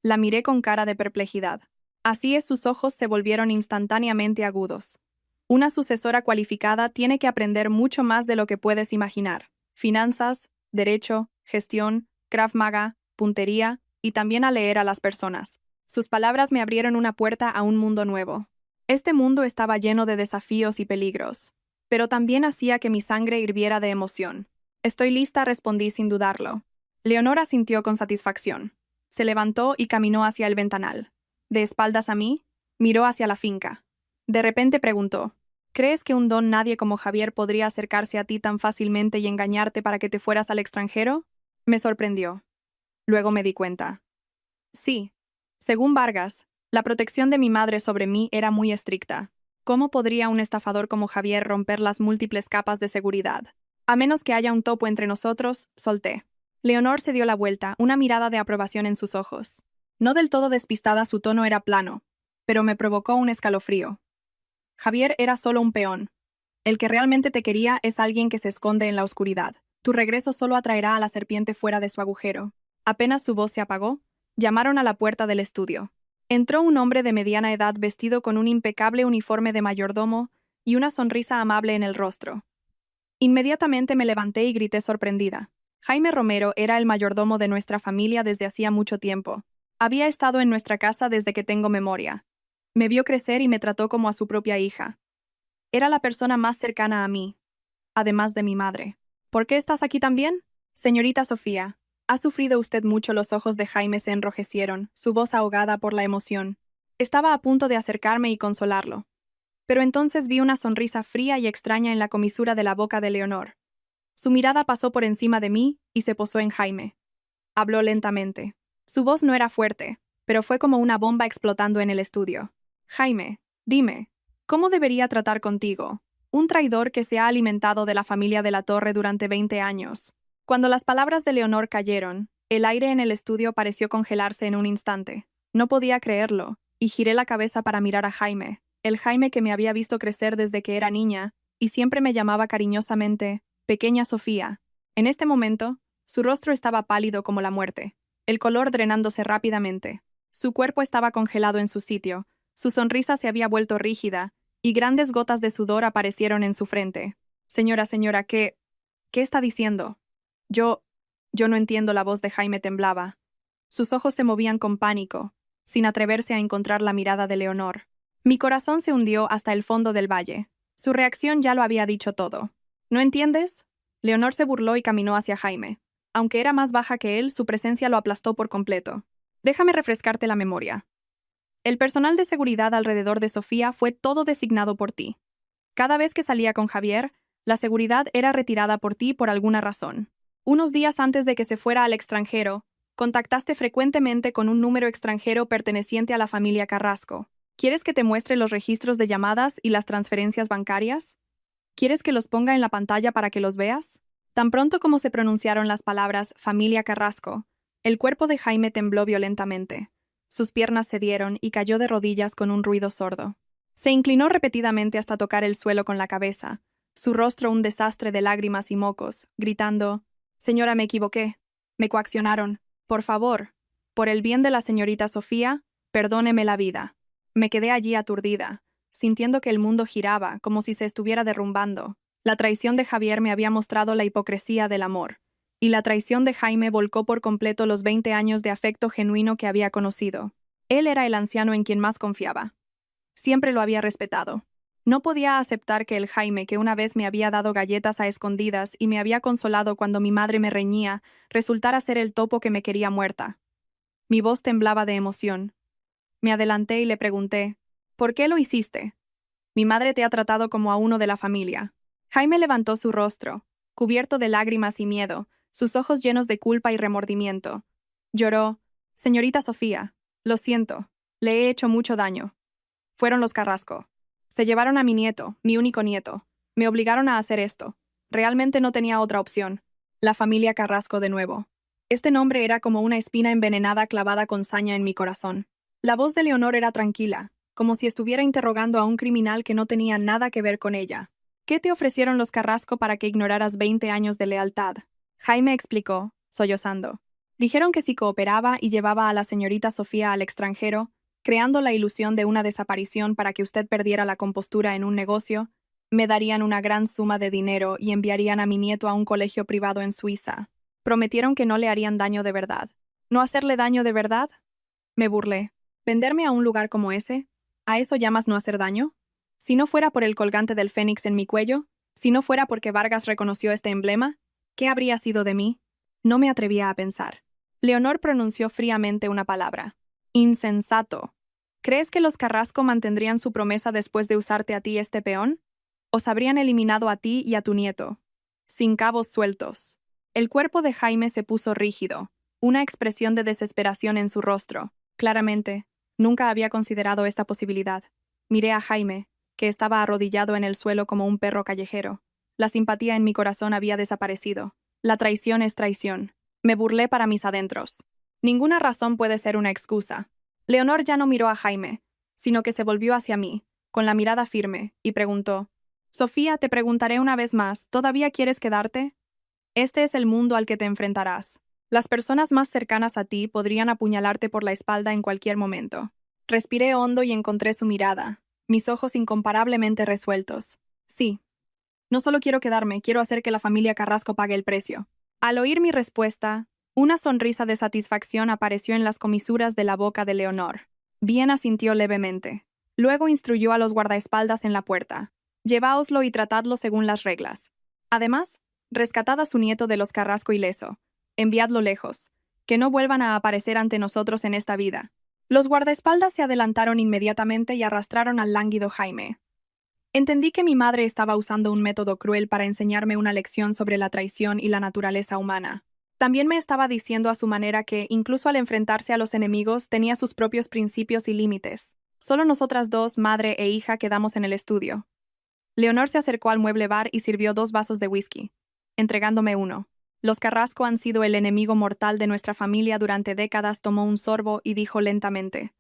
La miré con cara de perplejidad. Así es, sus ojos se volvieron instantáneamente agudos. Una sucesora cualificada tiene que aprender mucho más de lo que puedes imaginar. Finanzas, derecho, gestión, Krav Maga, puntería y también a leer a las personas. Sus palabras me abrieron una puerta a un mundo nuevo. Este mundo estaba lleno de desafíos y peligros, pero también hacía que mi sangre hirviera de emoción. Estoy lista, respondí sin dudarlo. Leonora sintió con satisfacción. Se levantó y caminó hacia el ventanal. De espaldas a mí, miró hacia la finca. De repente preguntó, ¿crees que un don nadie como Javier podría acercarse a ti tan fácilmente y engañarte para que te fueras al extranjero? Me sorprendió. Luego me di cuenta. Sí. Según Vargas, la protección de mi madre sobre mí era muy estricta. ¿Cómo podría un estafador como Javier romper las múltiples capas de seguridad? A menos que haya un topo entre nosotros, solté. Leonor se dio la vuelta, una mirada de aprobación en sus ojos. No del todo despistada, su tono era plano, pero me provocó un escalofrío. Javier era solo un peón. El que realmente te quería es alguien que se esconde en la oscuridad. Tu regreso solo atraerá a la serpiente fuera de su agujero. Apenas su voz se apagó, llamaron a la puerta del estudio. Entró un hombre de mediana edad vestido con un impecable uniforme de mayordomo y una sonrisa amable en el rostro. Inmediatamente me levanté y grité sorprendida. Jaime Romero era el mayordomo de nuestra familia desde hacía mucho tiempo. Había estado en nuestra casa desde que tengo memoria. Me vio crecer y me trató como a su propia hija. Era la persona más cercana a mí, además de mi madre. ¿Por qué estás aquí también? Señorita Sofía, ¿ha sufrido usted mucho? Los ojos de Jaime se enrojecieron, su voz ahogada por la emoción. Estaba a punto de acercarme y consolarlo. Pero entonces vi una sonrisa fría y extraña en la comisura de la boca de Leonor. Su mirada pasó por encima de mí y se posó en Jaime. Habló lentamente. Su voz no era fuerte, pero fue como una bomba explotando en el estudio. Jaime, dime, ¿cómo debería tratar contigo? Un traidor que se ha alimentado de la familia de la Torre durante 20 años. Cuando las palabras de Leonor cayeron, el aire en el estudio pareció congelarse en un instante. No podía creerlo, y giré la cabeza para mirar a Jaime, el Jaime que me había visto crecer desde que era niña, y siempre me llamaba cariñosamente Pequeña Sofía. En este momento, su rostro estaba pálido como la muerte, el color drenándose rápidamente. Su cuerpo estaba congelado en su sitio, su sonrisa se había vuelto rígida, y grandes gotas de sudor aparecieron en su frente. Señora, ¿qué está diciendo? Yo no entiendo. La voz de Jaime temblaba. Sus ojos se movían con pánico, sin atreverse a encontrar la mirada de Leonor. Mi corazón se hundió hasta el fondo del valle. Su reacción ya lo había dicho todo. ¿No entiendes? Leonor se burló y caminó hacia Jaime. Aunque era más baja que él, su presencia lo aplastó por completo. Déjame refrescarte la memoria. El personal de seguridad alrededor de Sofía fue todo designado por ti. Cada vez que salía con Javier, la seguridad era retirada por ti por alguna razón. Unos días antes de que se fuera al extranjero, contactaste frecuentemente con un número extranjero perteneciente a la familia Carrasco. ¿Quieres que te muestre los registros de llamadas y las transferencias bancarias? ¿Quieres que los ponga en la pantalla para que los veas? Tan pronto como se pronunciaron las palabras familia Carrasco, el cuerpo de Jaime tembló violentamente. Sus piernas cedieron y cayó de rodillas con un ruido sordo. Se inclinó repetidamente hasta tocar el suelo con la cabeza, su rostro un desastre de lágrimas y mocos, gritando: «Señora, me equivoqué. Me coaccionaron. Por favor, por el bien de la señorita Sofía, perdóneme la vida». Me quedé allí aturdida, sintiendo que el mundo giraba, como si se estuviera derrumbando. La traición de Javier me había mostrado la hipocresía del amor, y la traición de Jaime volcó por completo los 20 años de afecto genuino que había conocido. Él era el anciano en quien más confiaba. Siempre lo había respetado. No podía aceptar que el Jaime que una vez me había dado galletas a escondidas y me había consolado cuando mi madre me reñía, resultara ser el topo que me quería muerta. Mi voz temblaba de emoción. Me adelanté y le pregunté: «¿Por qué lo hiciste? Mi madre te ha tratado como a uno de la familia». Jaime levantó su rostro, cubierto de lágrimas y miedo, sus ojos llenos de culpa y remordimiento. Lloró: «Señorita Sofía, Lo siento. Le he hecho mucho daño. Fueron los Carrasco. Se llevaron a mi nieto, mi único nieto. Me obligaron a hacer esto. Realmente no tenía otra opción. La familia Carrasco de nuevo. Este nombre era como una espina envenenada clavada con saña en mi corazón. La voz de Leonor era tranquila, como si estuviera interrogando a un criminal que no tenía nada que ver con ella. ¿Qué te ofrecieron los Carrasco para que ignoraras 20 años de lealtad? Jaime explicó, sollozando. Dijeron que si cooperaba y llevaba a la señorita Sofía al extranjero, creando la ilusión de una desaparición para que usted perdiera la compostura en un negocio, me darían una gran suma de dinero y enviarían a mi nieto a un colegio privado en Suiza. Prometieron que no le harían daño de verdad. ¿No hacerle daño de verdad? Me burlé. ¿Venderme a un lugar como ese? ¿A eso llamas no hacer daño? Si no fuera por el colgante del fénix en mi cuello, si no fuera porque Vargas reconoció este emblema, ¿qué habría sido de mí? No me atrevía a pensar. Leonor pronunció fríamente una palabra. Insensato. ¿Crees que los Carrasco mantendrían su promesa después de usarte a ti este peón? ¿Os habrían eliminado a ti y a tu nieto? Sin cabos sueltos. El cuerpo de Jaime se puso rígido, una expresión de desesperación en su rostro. Claramente, nunca había considerado esta posibilidad. Miré a Jaime, que estaba arrodillado en el suelo como un perro callejero. La simpatía en mi corazón había desaparecido. La traición es traición. Me burlé para mis adentros. Ninguna razón puede ser una excusa. Leonor ya no miró a Jaime, sino que se volvió hacia mí, con la mirada firme, y preguntó: Sofía, te preguntaré una vez más, ¿todavía quieres quedarte? Este es el mundo al que te enfrentarás. Las personas más cercanas a ti podrían apuñalarte por la espalda en cualquier momento. Respiré hondo y encontré su mirada, mis ojos incomparablemente resueltos. Sí. No solo quiero quedarme, quiero hacer que la familia Carrasco pague el precio. Al oír mi respuesta, una sonrisa de satisfacción apareció en las comisuras de la boca de Leonor. Bien asintió levemente. Luego instruyó a los guardaespaldas en la puerta. Lleváoslo y tratadlo según las reglas. Además, rescatad a su nieto de los Carrasco ileso. Enviadlo lejos. Que no vuelvan a aparecer ante nosotros en esta vida. Los guardaespaldas se adelantaron inmediatamente y arrastraron al lánguido Jaime. Entendí que mi madre estaba usando un método cruel para enseñarme una lección sobre la traición y la naturaleza humana. También me estaba diciendo a su manera que, incluso al enfrentarse a los enemigos, tenía sus propios principios y límites. Solo nosotras dos, madre e hija, quedamos en el estudio. Leonor se acercó al mueble bar y sirvió 2 vasos de whisky, entregándome uno. Los Carrasco han sido el enemigo mortal de nuestra familia durante décadas. Tomó un sorbo y dijo lentamente: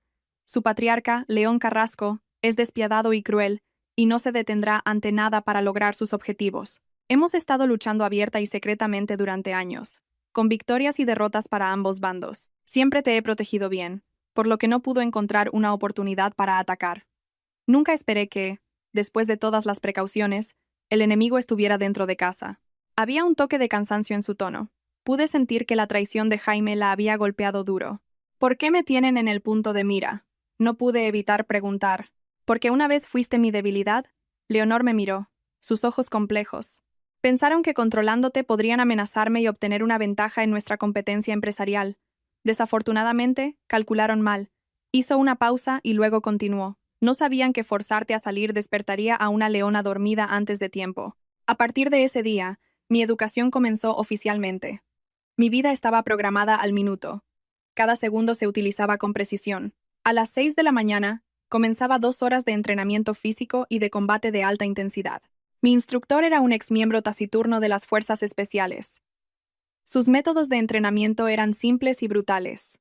Su patriarca, León Carrasco, es despiadado y cruel, y no se detendrá ante nada para lograr sus objetivos. Hemos estado luchando abierta y secretamente durante años, con victorias y derrotas para ambos bandos. Siempre te he protegido bien, por lo que no pudo encontrar una oportunidad para atacar. Nunca esperé que, después de todas las precauciones, el enemigo estuviera dentro de casa. Había un toque de cansancio en su tono. Pude sentir que la traición de Jaime la había golpeado duro. ¿Por qué me tienen en el punto de mira? No pude evitar preguntar. ¿Porque una vez fuiste mi debilidad? Leonor me miró, sus ojos complejos. Pensaron que controlándote podrían amenazarme y obtener una ventaja en nuestra competencia empresarial. Desafortunadamente, calcularon mal. Hizo una pausa y luego continuó. No sabían que forzarte a salir despertaría a una leona dormida antes de tiempo. A partir de ese día, mi educación comenzó oficialmente. Mi vida estaba programada al minuto. Cada segundo se utilizaba con precisión. A las 6 de la mañana, comenzaba 2 horas de entrenamiento físico y de combate de alta intensidad. Mi instructor era un exmiembro taciturno de las Fuerzas Especiales. Sus métodos de entrenamiento eran simples y brutales.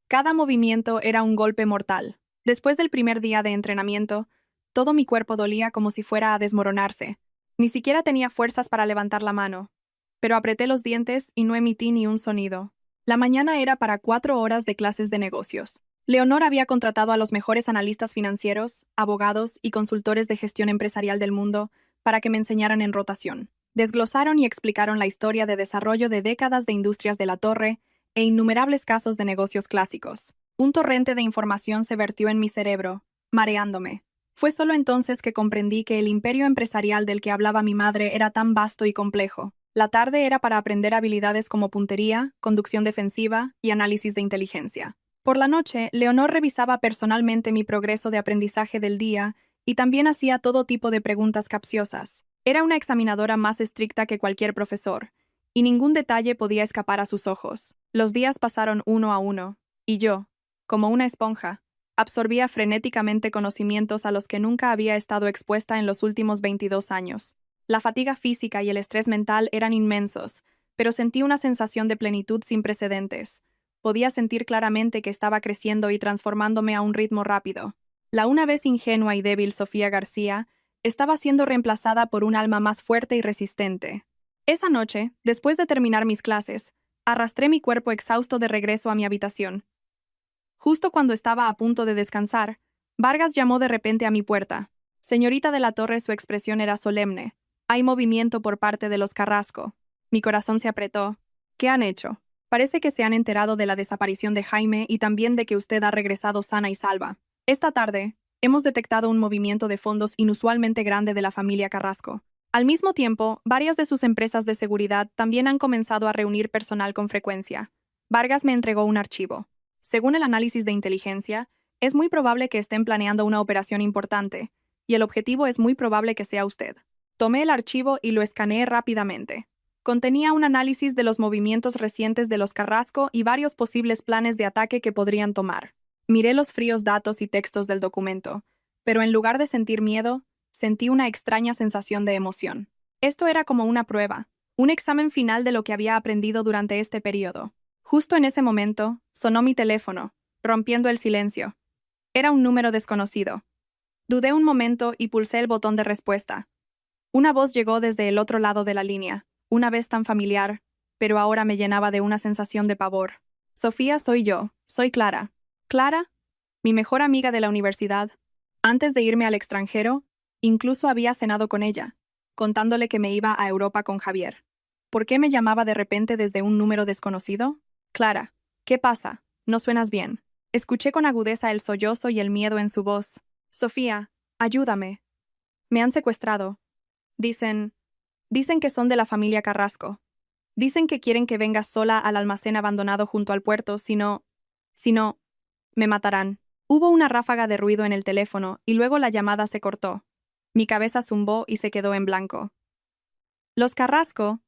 Cada movimiento era un golpe mortal. Después del primer día de entrenamiento, todo mi cuerpo dolía como si fuera a desmoronarse. Ni siquiera tenía fuerzas para levantar la mano. Pero apreté los dientes y no emití ni un sonido. La mañana era para 4 horas de clases de negocios. Leonor había contratado a los mejores analistas financieros, abogados y consultores de gestión empresarial del mundo para que me enseñaran en rotación. Desglosaron y explicaron la historia de desarrollo de décadas de industrias de la torre e innumerables casos de negocios clásicos. Un torrente de información se vertió en mi cerebro, mareándome. Fue solo entonces que comprendí que el imperio empresarial del que hablaba mi madre era tan vasto y complejo. La tarde era para aprender habilidades como puntería, conducción defensiva y análisis de inteligencia. Por la noche, Leonor revisaba personalmente mi progreso de aprendizaje del día y también hacía todo tipo de preguntas capciosas. Era una examinadora más estricta que cualquier profesor, y ningún detalle podía escapar a sus ojos. Los días pasaron uno a uno, y yo, Como una esponja, absorbía frenéticamente conocimientos a los que nunca había estado expuesta en los últimos 22 años. La fatiga física y el estrés mental eran inmensos, pero sentí una sensación de plenitud sin precedentes. Podía sentir claramente que estaba creciendo y transformándome a un ritmo rápido. La una vez ingenua y débil Sofía García estaba siendo reemplazada por un alma más fuerte y resistente. Esa noche, después de terminar mis clases, arrastré mi cuerpo exhausto de regreso a mi habitación. Justo cuando estaba a punto de descansar, Vargas llamó de repente a mi puerta. Señorita de la Torre, su expresión era solemne. Hay movimiento por parte de los Carrasco. Mi corazón se apretó. ¿Qué han hecho? Parece que se han enterado de la desaparición de Jaime y también de que usted ha regresado sana y salva. Esta tarde, hemos detectado un movimiento de fondos inusualmente grande de la familia Carrasco. Al mismo tiempo, varias de sus empresas de seguridad también han comenzado a reunir personal con frecuencia. Vargas me entregó un archivo. Según el análisis de inteligencia, es muy probable que estén planeando una operación importante, y el objetivo es muy probable que sea usted. Tomé el archivo y lo escaneé rápidamente. Contenía un análisis de los movimientos recientes de los Carrasco y varios posibles planes de ataque que podrían tomar. Miré los fríos datos y textos del documento, pero en lugar de sentir miedo, sentí una extraña sensación de emoción. Esto era como una prueba, un examen final de lo que había aprendido durante este periodo. Justo en ese momento, sonó mi teléfono, rompiendo el silencio. Era un número desconocido. Dudé un momento y pulsé el botón de respuesta. Una voz llegó desde el otro lado de la línea, una vez tan familiar, pero ahora me llenaba de una sensación de pavor. Sofía, soy yo, soy Clara. Clara, mi mejor amiga de la universidad. Antes de irme al extranjero, incluso había cenado con ella, contándole que me iba a Europa con Javier. ¿Por qué me llamaba de repente desde un número desconocido? Clara, ¿qué pasa? No suenas bien. Escuché con agudeza el sollozo y el miedo en su voz. Sofía, ayúdame. Me han secuestrado. Dicen que son de la familia Carrasco. Dicen que quieren que vengas sola al almacén abandonado junto al puerto, si no, me matarán. Hubo una ráfaga de ruido en el teléfono y luego la llamada se cortó. Mi cabeza zumbó y se quedó en blanco. Los Carrasco,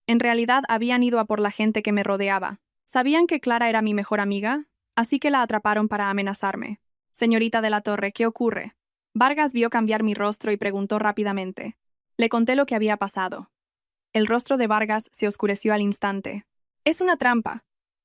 en realidad, habían ido a por la gente que me rodeaba. Sabían que Clara era mi mejor amiga, así que la atraparon para amenazarme. Señorita de la Torre, ¿qué ocurre? Vargas vio cambiar mi rostro y preguntó rápidamente. Le conté lo que había pasado. El rostro de Vargas se oscureció al instante. Es una trampa.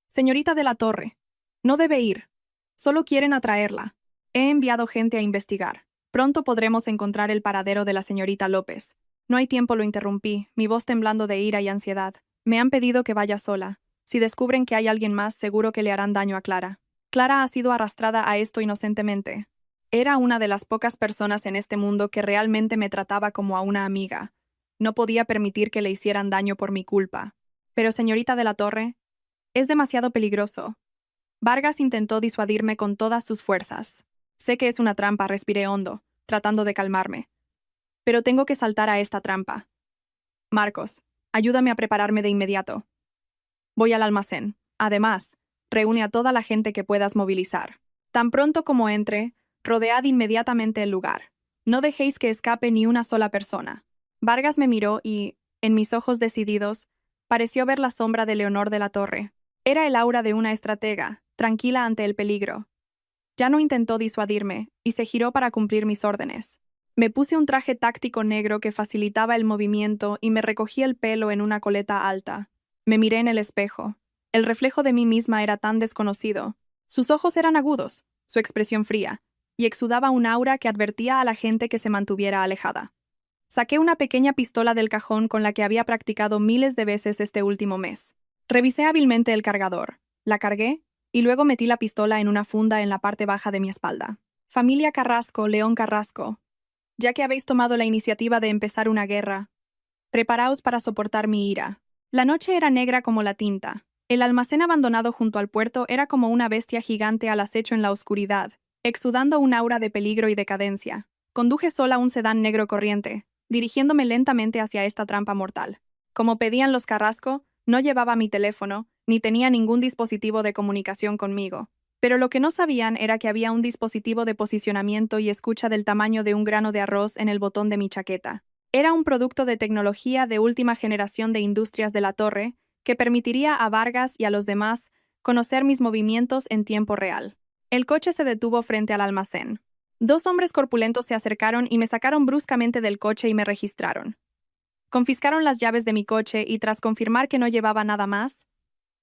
Señorita de la Torre, no debe ir. Solo quieren atraerla. He enviado gente a investigar. Pronto podremos encontrar el paradero de la señorita López. No hay tiempo, lo interrumpí, mi voz temblando de ira y ansiedad. Me han pedido que vaya sola. Si descubren que hay alguien más, seguro que le harán daño a Clara. Clara ha sido arrastrada a esto inocentemente. Era una de las pocas personas en este mundo que realmente me trataba como a una amiga. No podía permitir que le hicieran daño por mi culpa. Pero, señorita de la Torre, es demasiado peligroso. Vargas intentó disuadirme con todas sus fuerzas. Sé que es una trampa, respiré hondo, tratando de calmarme. Pero tengo que saltar a esta trampa. Marcos, ayúdame a prepararme de inmediato. Voy al almacén. Además, reúne a toda la gente que puedas movilizar. Tan pronto como entre, rodead inmediatamente el lugar. No dejéis que escape ni una sola persona. Vargas me miró y, en mis ojos decididos, pareció ver la sombra de Leonor de la Torre. Era el aura de una estratega, tranquila ante el peligro. Ya no intentó disuadirme, y se giró para cumplir mis órdenes. Me puse un traje táctico negro que facilitaba el movimiento y me recogí el pelo en una coleta alta. Me miré en el espejo. El reflejo de mí misma era tan desconocido. Sus ojos eran agudos, su expresión fría, y exudaba un aura que advertía a la gente que se mantuviera alejada. Saqué una pequeña pistola del cajón con la que había practicado miles de veces este último mes. Revisé hábilmente el cargador, la cargué, y luego metí la pistola en una funda en la parte baja de mi espalda. Familia Carrasco, León Carrasco, ya que habéis tomado la iniciativa de empezar una guerra, preparaos para soportar mi ira. La noche era negra como la tinta. El almacén abandonado junto al puerto era como una bestia gigante al acecho en la oscuridad, exudando un aura de peligro y decadencia. Conduje sola un sedán negro corriente, dirigiéndome lentamente hacia esta trampa mortal. Como pedían los Carrasco, no llevaba mi teléfono, ni tenía ningún dispositivo de comunicación conmigo. Pero lo que no sabían era que había un dispositivo de posicionamiento y escucha del tamaño de un grano de arroz en el botón de mi chaqueta. Era un producto de tecnología de última generación de Industrias de la Torre, que permitiría a Vargas y a los demás conocer mis movimientos en tiempo real. El coche se detuvo frente al almacén. Dos hombres corpulentos se acercaron y me sacaron bruscamente del coche y me registraron. Confiscaron las llaves de mi coche y tras confirmar que no llevaba nada más,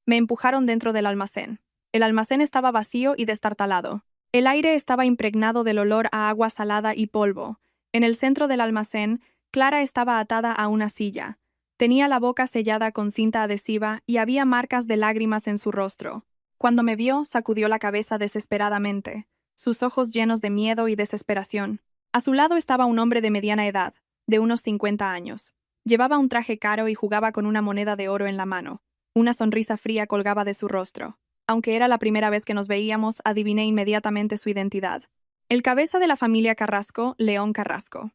me empujaron dentro del almacén. El almacén estaba vacío y destartalado. El aire estaba impregnado del olor a agua salada y polvo. En el centro del almacén, Clara estaba atada a una silla. Tenía la boca sellada con cinta adhesiva y había marcas de lágrimas en su rostro. Cuando me vio, sacudió la cabeza desesperadamente, sus ojos llenos de miedo y desesperación. A su lado estaba un hombre de mediana edad, de unos 50 años. Llevaba un traje caro y jugaba con una moneda de oro en la mano. Una sonrisa fría colgaba de su rostro. Aunque era la primera vez que nos veíamos, adiviné inmediatamente su identidad. El cabeza de la familia Carrasco, León Carrasco.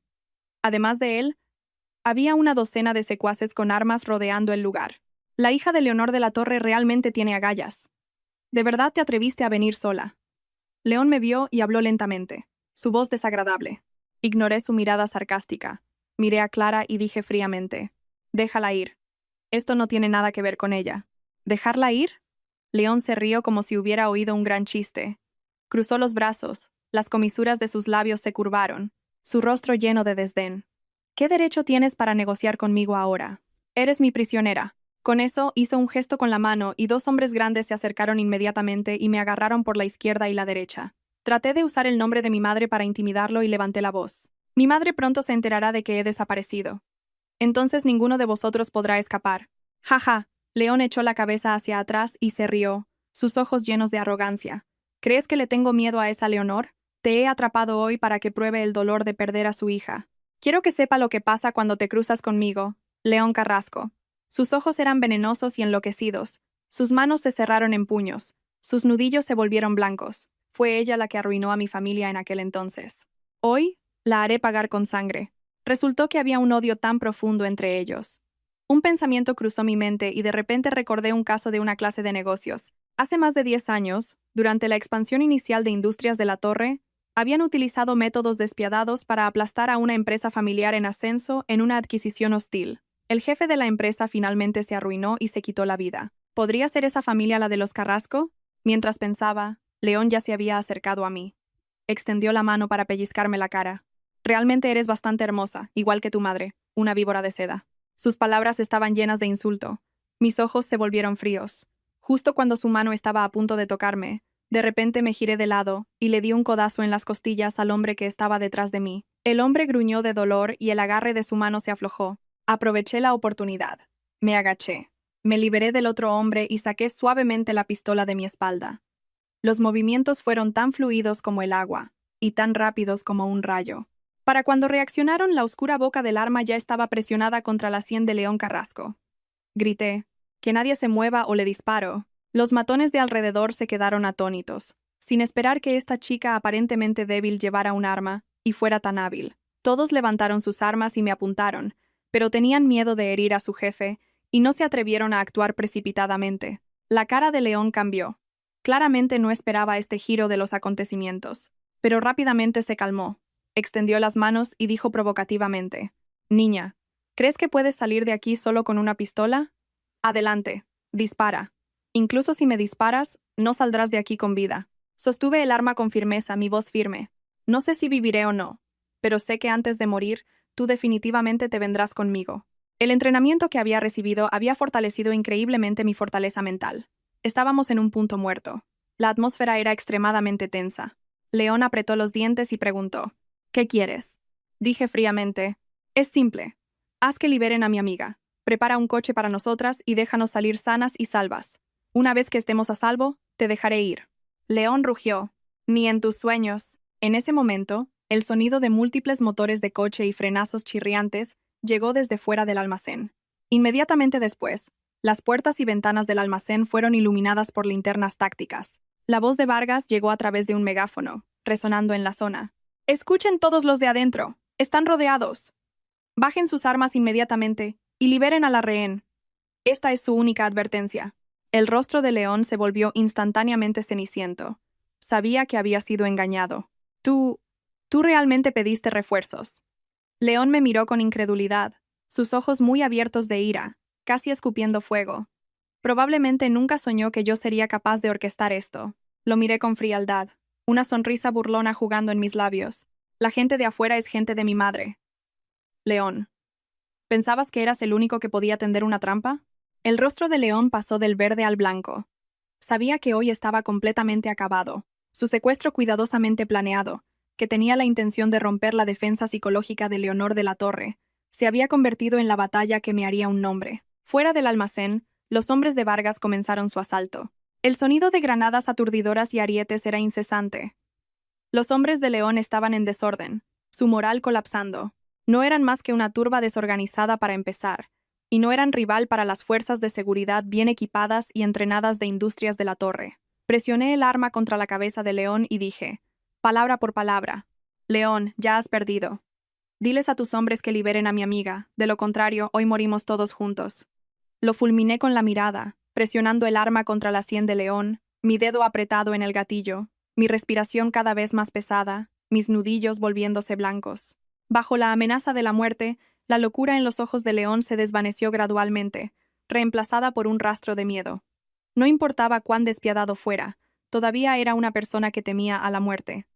Además de él, había una docena de secuaces con armas rodeando el lugar. La hija de Leonor de la Torre realmente tiene agallas. ¿De verdad te atreviste a venir sola? León me vio y habló lentamente, su voz desagradable. Ignoré su mirada sarcástica. Miré a Clara y dije fríamente, déjala ir. Esto no tiene nada que ver con ella. ¿Dejarla ir? León se rió como si hubiera oído un gran chiste. Cruzó los brazos, las comisuras de sus labios se curvaron, su rostro lleno de desdén. ¿Qué derecho tienes para negociar conmigo ahora? Eres mi prisionera. Con eso hizo un gesto con la mano y dos hombres grandes se acercaron inmediatamente y me agarraron por la izquierda y la derecha. Traté de usar el nombre de mi madre para intimidarlo y levanté la voz. Mi madre pronto se enterará de que he desaparecido. Entonces ninguno de vosotros podrá escapar. Jaja. León echó la cabeza hacia atrás y se rió, sus ojos llenos de arrogancia. ¿Crees que le tengo miedo a esa Leonor? Te he atrapado hoy para que pruebe el dolor de perder a su hija. Quiero que sepa lo que pasa cuando te cruzas conmigo, León Carrasco. Sus ojos eran venenosos y enloquecidos. Sus manos se cerraron en puños. Sus nudillos se volvieron blancos. Fue ella la que arruinó a mi familia en aquel entonces. Hoy, la haré pagar con sangre. Resultó que había un odio tan profundo entre ellos. Un pensamiento cruzó mi mente y de repente recordé un caso de una clase de negocios. Hace más de 10 años, durante la expansión inicial de Industrias de la Torre, habían utilizado métodos despiadados para aplastar a una empresa familiar en ascenso en una adquisición hostil. El jefe de la empresa finalmente se arruinó y se quitó la vida. ¿Podría ser esa familia la de los Carrasco? Mientras pensaba, León ya se había acercado a mí. Extendió la mano para pellizcarme la cara. Realmente eres bastante hermosa, igual que tu madre, una víbora de seda. Sus palabras estaban llenas de insulto. Mis ojos se volvieron fríos. Justo cuando su mano estaba a punto de tocarme, de repente me giré de lado y le di un codazo en las costillas al hombre que estaba detrás de mí. El hombre gruñó de dolor y el agarre de su mano se aflojó. Aproveché la oportunidad. Me agaché. Me liberé del otro hombre y saqué suavemente la pistola de mi espalda. Los movimientos fueron tan fluidos como el agua, y tan rápidos como un rayo. Para cuando reaccionaron, la oscura boca del arma ya estaba presionada contra la sien de León Carrasco. Grité, que nadie se mueva o le disparo. Los matones de alrededor se quedaron atónitos, sin esperar que esta chica aparentemente débil llevara un arma y fuera tan hábil. Todos levantaron sus armas y me apuntaron, pero tenían miedo de herir a su jefe y no se atrevieron a actuar precipitadamente. La cara de León cambió. Claramente no esperaba este giro de los acontecimientos, pero rápidamente se calmó. Extendió las manos y dijo provocativamente, «Niña, ¿crees que puedes salir de aquí solo con una pistola? Adelante, dispara. Incluso si me disparas, no saldrás de aquí con vida». Sostuve el arma con firmeza, mi voz firme. «No sé si viviré o no, pero sé que antes de morir, tú definitivamente te vendrás conmigo». El entrenamiento que había recibido había fortalecido increíblemente mi fortaleza mental. Estábamos en un punto muerto. La atmósfera era extremadamente tensa. León apretó los dientes y preguntó, «¿Qué quieres?». Dije fríamente, «Es simple. Haz que liberen a mi amiga. Prepara un coche para nosotras y déjanos salir sanas y salvas. Una vez que estemos a salvo, te dejaré ir». León rugió, «Ni en tus sueños». En ese momento, el sonido de múltiples motores de coche y frenazos chirriantes llegó desde fuera del almacén. Inmediatamente después, las puertas y ventanas del almacén fueron iluminadas por linternas tácticas. La voz de Vargas llegó a través de un megáfono, resonando en la zona. «Escuchen todos los de adentro. Están rodeados. Bajen sus armas inmediatamente y liberen a la rehén. Esta es su única advertencia». El rostro de León se volvió instantáneamente ceniciento. Sabía que había sido engañado. Tú realmente pediste refuerzos». León me miró con incredulidad, sus ojos muy abiertos de ira, casi escupiendo fuego. Probablemente nunca soñó que yo sería capaz de orquestar esto. Lo miré con frialdad, una sonrisa burlona jugando en mis labios. La gente de afuera es gente de mi madre. León. ¿Pensabas que eras el único que podía tender una trampa? El rostro de León pasó del verde al blanco. Sabía que hoy estaba completamente acabado. Su secuestro cuidadosamente planeado, que tenía la intención de romper la defensa psicológica de Leonor de la Torre, se había convertido en la batalla que me haría un nombre. Fuera del almacén, los hombres de Vargas comenzaron su asalto. El sonido de granadas aturdidoras y arietes era incesante. Los hombres de León estaban en desorden, su moral colapsando. No eran más que una turba desorganizada para empezar, y no eran rival para las fuerzas de seguridad bien equipadas y entrenadas de Industrias de la Torre. Presioné el arma contra la cabeza de León y dije, palabra por palabra, León, ya has perdido. Diles a tus hombres que liberen a mi amiga, de lo contrario, hoy morimos todos juntos. Lo fulminé con la mirada, presionando el arma contra la sien de León, mi dedo apretado en el gatillo, mi respiración cada vez más pesada, mis nudillos volviéndose blancos. Bajo la amenaza de la muerte, la locura en los ojos de León se desvaneció gradualmente, reemplazada por un rastro de miedo. No importaba cuán despiadado fuera, todavía era una persona que temía a la muerte.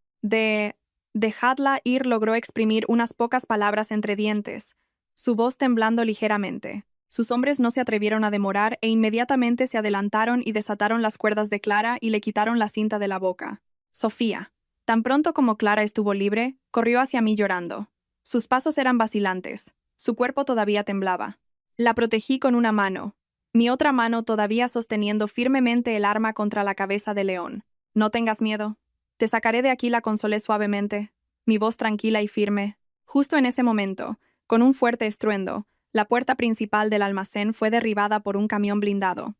Dejadla ir logró exprimir unas pocas palabras entre dientes, su voz temblando ligeramente. Sus hombres no se atrevieron a demorar e inmediatamente se adelantaron y desataron las cuerdas de Clara y le quitaron la cinta de la boca. Sofía. Tan pronto como Clara estuvo libre, corrió hacia mí llorando. Sus pasos eran vacilantes, su cuerpo todavía temblaba. La protegí con una mano, mi otra mano todavía sosteniendo firmemente el arma contra la cabeza de León. No tengas miedo. Te sacaré de aquí, la consolé suavemente, mi voz tranquila y firme. Justo en ese momento, con un fuerte estruendo, la puerta principal del almacén fue derribada por un camión blindado.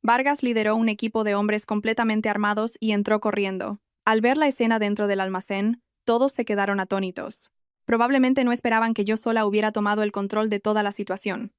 Vargas lideró un equipo de hombres completamente armados y entró corriendo. Al ver la escena dentro del almacén, todos se quedaron atónitos. Probablemente no esperaban que yo sola hubiera tomado el control de toda la situación.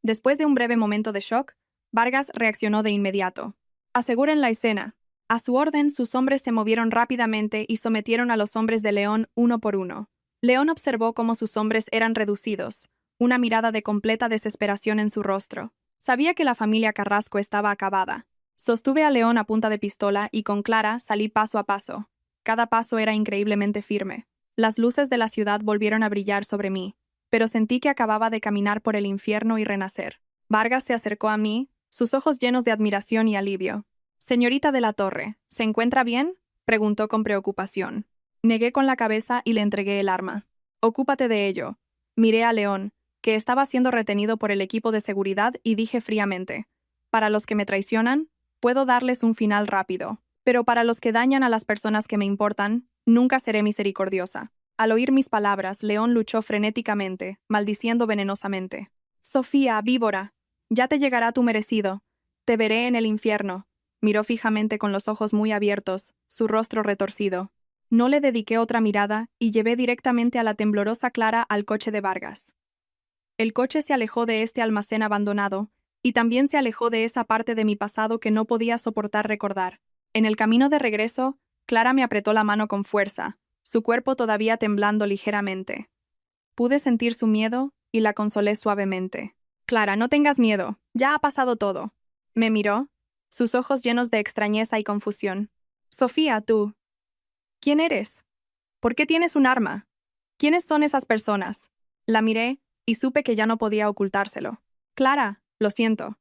Después de un breve momento de shock, Vargas reaccionó de inmediato. Aseguren la escena. A su orden, sus hombres se movieron rápidamente y sometieron a los hombres de León uno por uno. León observó cómo sus hombres eran reducidos, una mirada de completa desesperación en su rostro. Sabía que la familia Carrasco estaba acabada. Sostuve a León a punta de pistola y con Clara salí paso a paso. Cada paso era increíblemente firme. Las luces de la ciudad volvieron a brillar sobre mí, pero sentí que acababa de caminar por el infierno y renacer. Vargas se acercó a mí, sus ojos llenos de admiración y alivio. «Señorita de la Torre, ¿se encuentra bien?», preguntó con preocupación. Negué con la cabeza y le entregué el arma. «Ocúpate de ello». Miré a León, que estaba siendo retenido por el equipo de seguridad, y dije fríamente, «Para los que me traicionan, puedo darles un final rápido, pero para los que dañan a las personas que me importan, nunca seré misericordiosa». Al oír mis palabras, León luchó frenéticamente, maldiciendo venenosamente. «Sofía, víbora, ya te llegará tu merecido. Te veré en el infierno». Miró fijamente con los ojos muy abiertos, su rostro retorcido. No le dediqué otra mirada y llevé directamente a la temblorosa Clara al coche de Vargas. El coche se alejó de este almacén abandonado, y también se alejó de esa parte de mi pasado que no podía soportar recordar. En el camino de regreso, Clara me apretó la mano con fuerza, su cuerpo todavía temblando ligeramente. Pude sentir su miedo y la consolé suavemente. «Clara, no tengas miedo, ya ha pasado todo». Me miró, sus ojos llenos de extrañeza y confusión. «Sofía, tú. ¿Quién eres? ¿Por qué tienes un arma? ¿Quiénes son esas personas?». La miré y supe que ya no podía ocultárselo. «Clara, lo siento.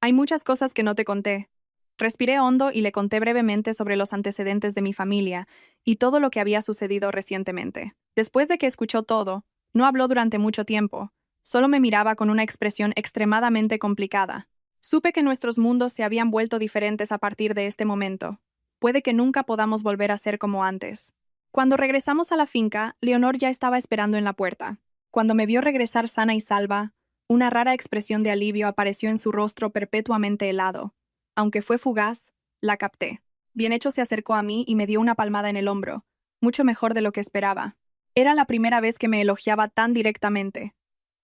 Hay muchas cosas que no te conté». Respiré hondo y le conté brevemente sobre los antecedentes de mi familia y todo lo que había sucedido recientemente. Después de que escuchó todo, no habló durante mucho tiempo, solo me miraba con una expresión extremadamente complicada. Supe que nuestros mundos se habían vuelto diferentes a partir de este momento. Puede que nunca podamos volver a ser como antes. Cuando regresamos a la finca, Leonor ya estaba esperando en la puerta. Cuando me vio regresar sana y salva, una rara expresión de alivio apareció en su rostro perpetuamente helado. Aunque fue fugaz, la capté. Bien hecho, se acercó a mí y me dio una palmada en el hombro, mucho mejor de lo que esperaba. Era la primera vez que me elogiaba tan directamente.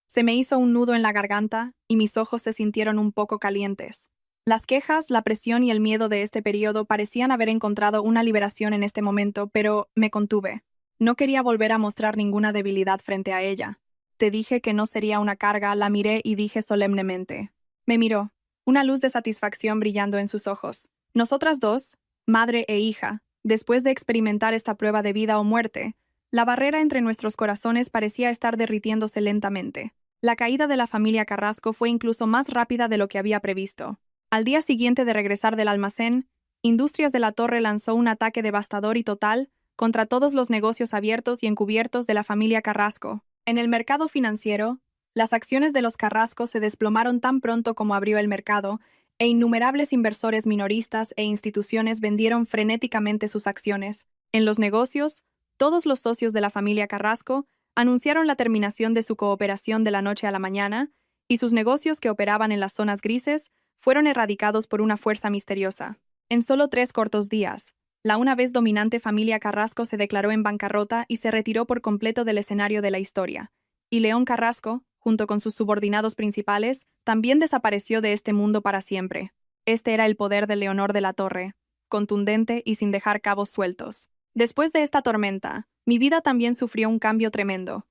Se me hizo un nudo en la garganta y mis ojos se sintieron un poco calientes. Las quejas, la presión y el miedo de este periodo parecían haber encontrado una liberación en este momento, pero me contuve. No quería volver a mostrar ninguna debilidad frente a ella. «Te dije que no sería una carga», la miré y dije solemnemente. Me miró. una luz de satisfacción brillando en sus ojos. Nosotras dos, madre e hija, después de experimentar esta prueba de vida o muerte, la barrera entre nuestros corazones parecía estar derritiéndose lentamente. La caída de la familia Carrasco fue incluso más rápida de lo que había previsto. Al día siguiente de regresar del almacén, Industrias de la Torre lanzó un ataque devastador y total contra todos los negocios abiertos y encubiertos de la familia Carrasco. En el mercado financiero, las acciones de los Carrasco se desplomaron tan pronto como abrió el mercado, e innumerables inversores minoristas e instituciones vendieron frenéticamente sus acciones. En los negocios, todos los socios de la familia Carrasco anunciaron la terminación de su cooperación de la noche a la mañana, y sus negocios que operaban en las zonas grises fueron erradicados por una fuerza misteriosa. En solo 3 cortos días, la una vez dominante familia Carrasco se declaró en bancarrota y se retiró por completo del escenario de la historia. Y León Carrasco, junto con sus subordinados principales, también desapareció de este mundo para siempre. Este era el poder de Leonor de la Torre, contundente y sin dejar cabos sueltos. Después de esta tormenta, mi vida también sufrió un cambio tremendo.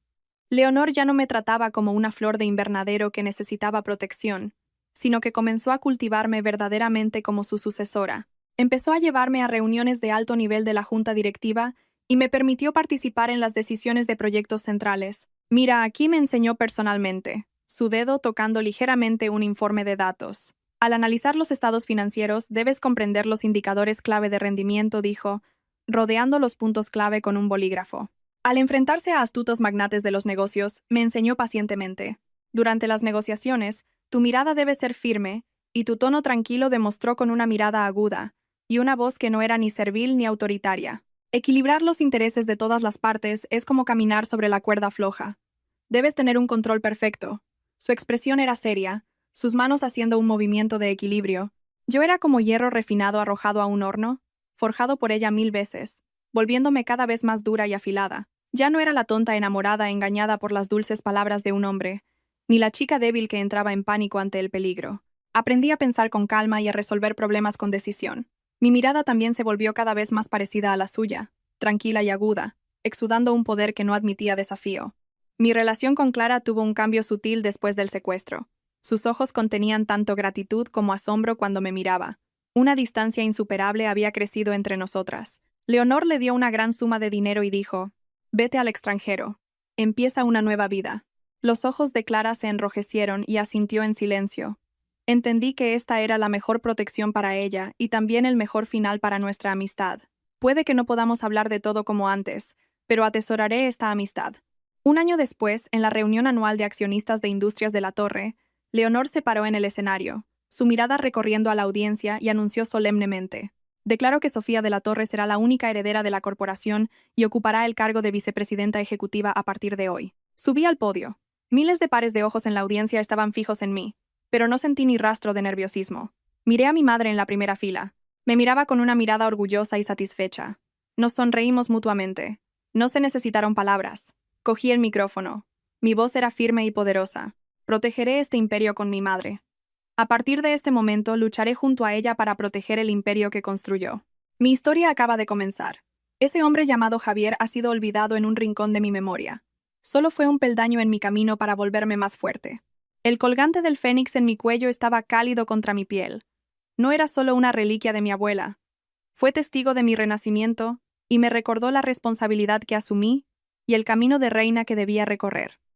Leonor ya no me trataba como una flor de invernadero que necesitaba protección, sino que comenzó a cultivarme verdaderamente como su sucesora. Empezó a llevarme a reuniones de alto nivel de la junta directiva y me permitió participar en las decisiones de proyectos centrales. Mira, aquí me enseñó personalmente, su dedo tocando ligeramente un informe de datos. Al analizar los estados financieros, debes comprender los indicadores clave de rendimiento, dijo, rodeando los puntos clave con un bolígrafo. Al enfrentarse a astutos magnates de los negocios, me enseñó pacientemente. Durante las negociaciones, tu mirada debe ser firme, y tu tono tranquilo demostró con una mirada aguda, y una voz que no era ni servil ni autoritaria. Equilibrar los intereses de todas las partes es como caminar sobre la cuerda floja. Debes tener un control perfecto. Su expresión era seria, sus manos haciendo un movimiento de equilibrio. Yo era como hierro refinado arrojado a un horno, forjado por ella 1000 veces, volviéndome cada vez más dura y afilada. Ya no era la tonta enamorada engañada por las dulces palabras de un hombre, ni la chica débil que entraba en pánico ante el peligro. Aprendí a pensar con calma y a resolver problemas con decisión. Mi mirada también se volvió cada vez más parecida a la suya, tranquila y aguda, exudando un poder que no admitía desafío. Mi relación con Clara tuvo un cambio sutil después del secuestro. Sus ojos contenían tanto gratitud como asombro cuando me miraba. Una distancia insuperable había crecido entre nosotras. Leonor le dio una gran suma de dinero y dijo, «Vete al extranjero. Empieza una nueva vida». Los ojos de Clara se enrojecieron y asintió en silencio. Entendí que esta era la mejor protección para ella y también el mejor final para nuestra amistad. Puede que no podamos hablar de todo como antes, pero atesoraré esta amistad. Un año después, en la reunión anual de accionistas de Industrias de la Torre, Leonor se paró en el escenario, su mirada recorriendo a la audiencia y anunció solemnemente: «Declaro que Sofía de la Torre será la única heredera de la corporación y ocupará el cargo de vicepresidenta ejecutiva a partir de hoy». Subí al podio. Miles de pares de ojos en la audiencia estaban fijos en mí, pero no sentí ni rastro de nerviosismo. Miré a mi madre en la primera fila. Me miraba con una mirada orgullosa y satisfecha. Nos sonreímos mutuamente. No se necesitaron palabras. Cogí el micrófono. Mi voz era firme y poderosa. Protegeré este imperio con mi madre. A partir de este momento lucharé junto a ella para proteger el imperio que construyó. Mi historia acaba de comenzar. Ese hombre llamado Javier ha sido olvidado en un rincón de mi memoria. Solo fue un peldaño en mi camino para volverme más fuerte. El colgante del fénix en mi cuello estaba cálido contra mi piel. No era solo una reliquia de mi abuela. Fue testigo de mi renacimiento y me recordó la responsabilidad que asumí y el camino de reina que debía recorrer.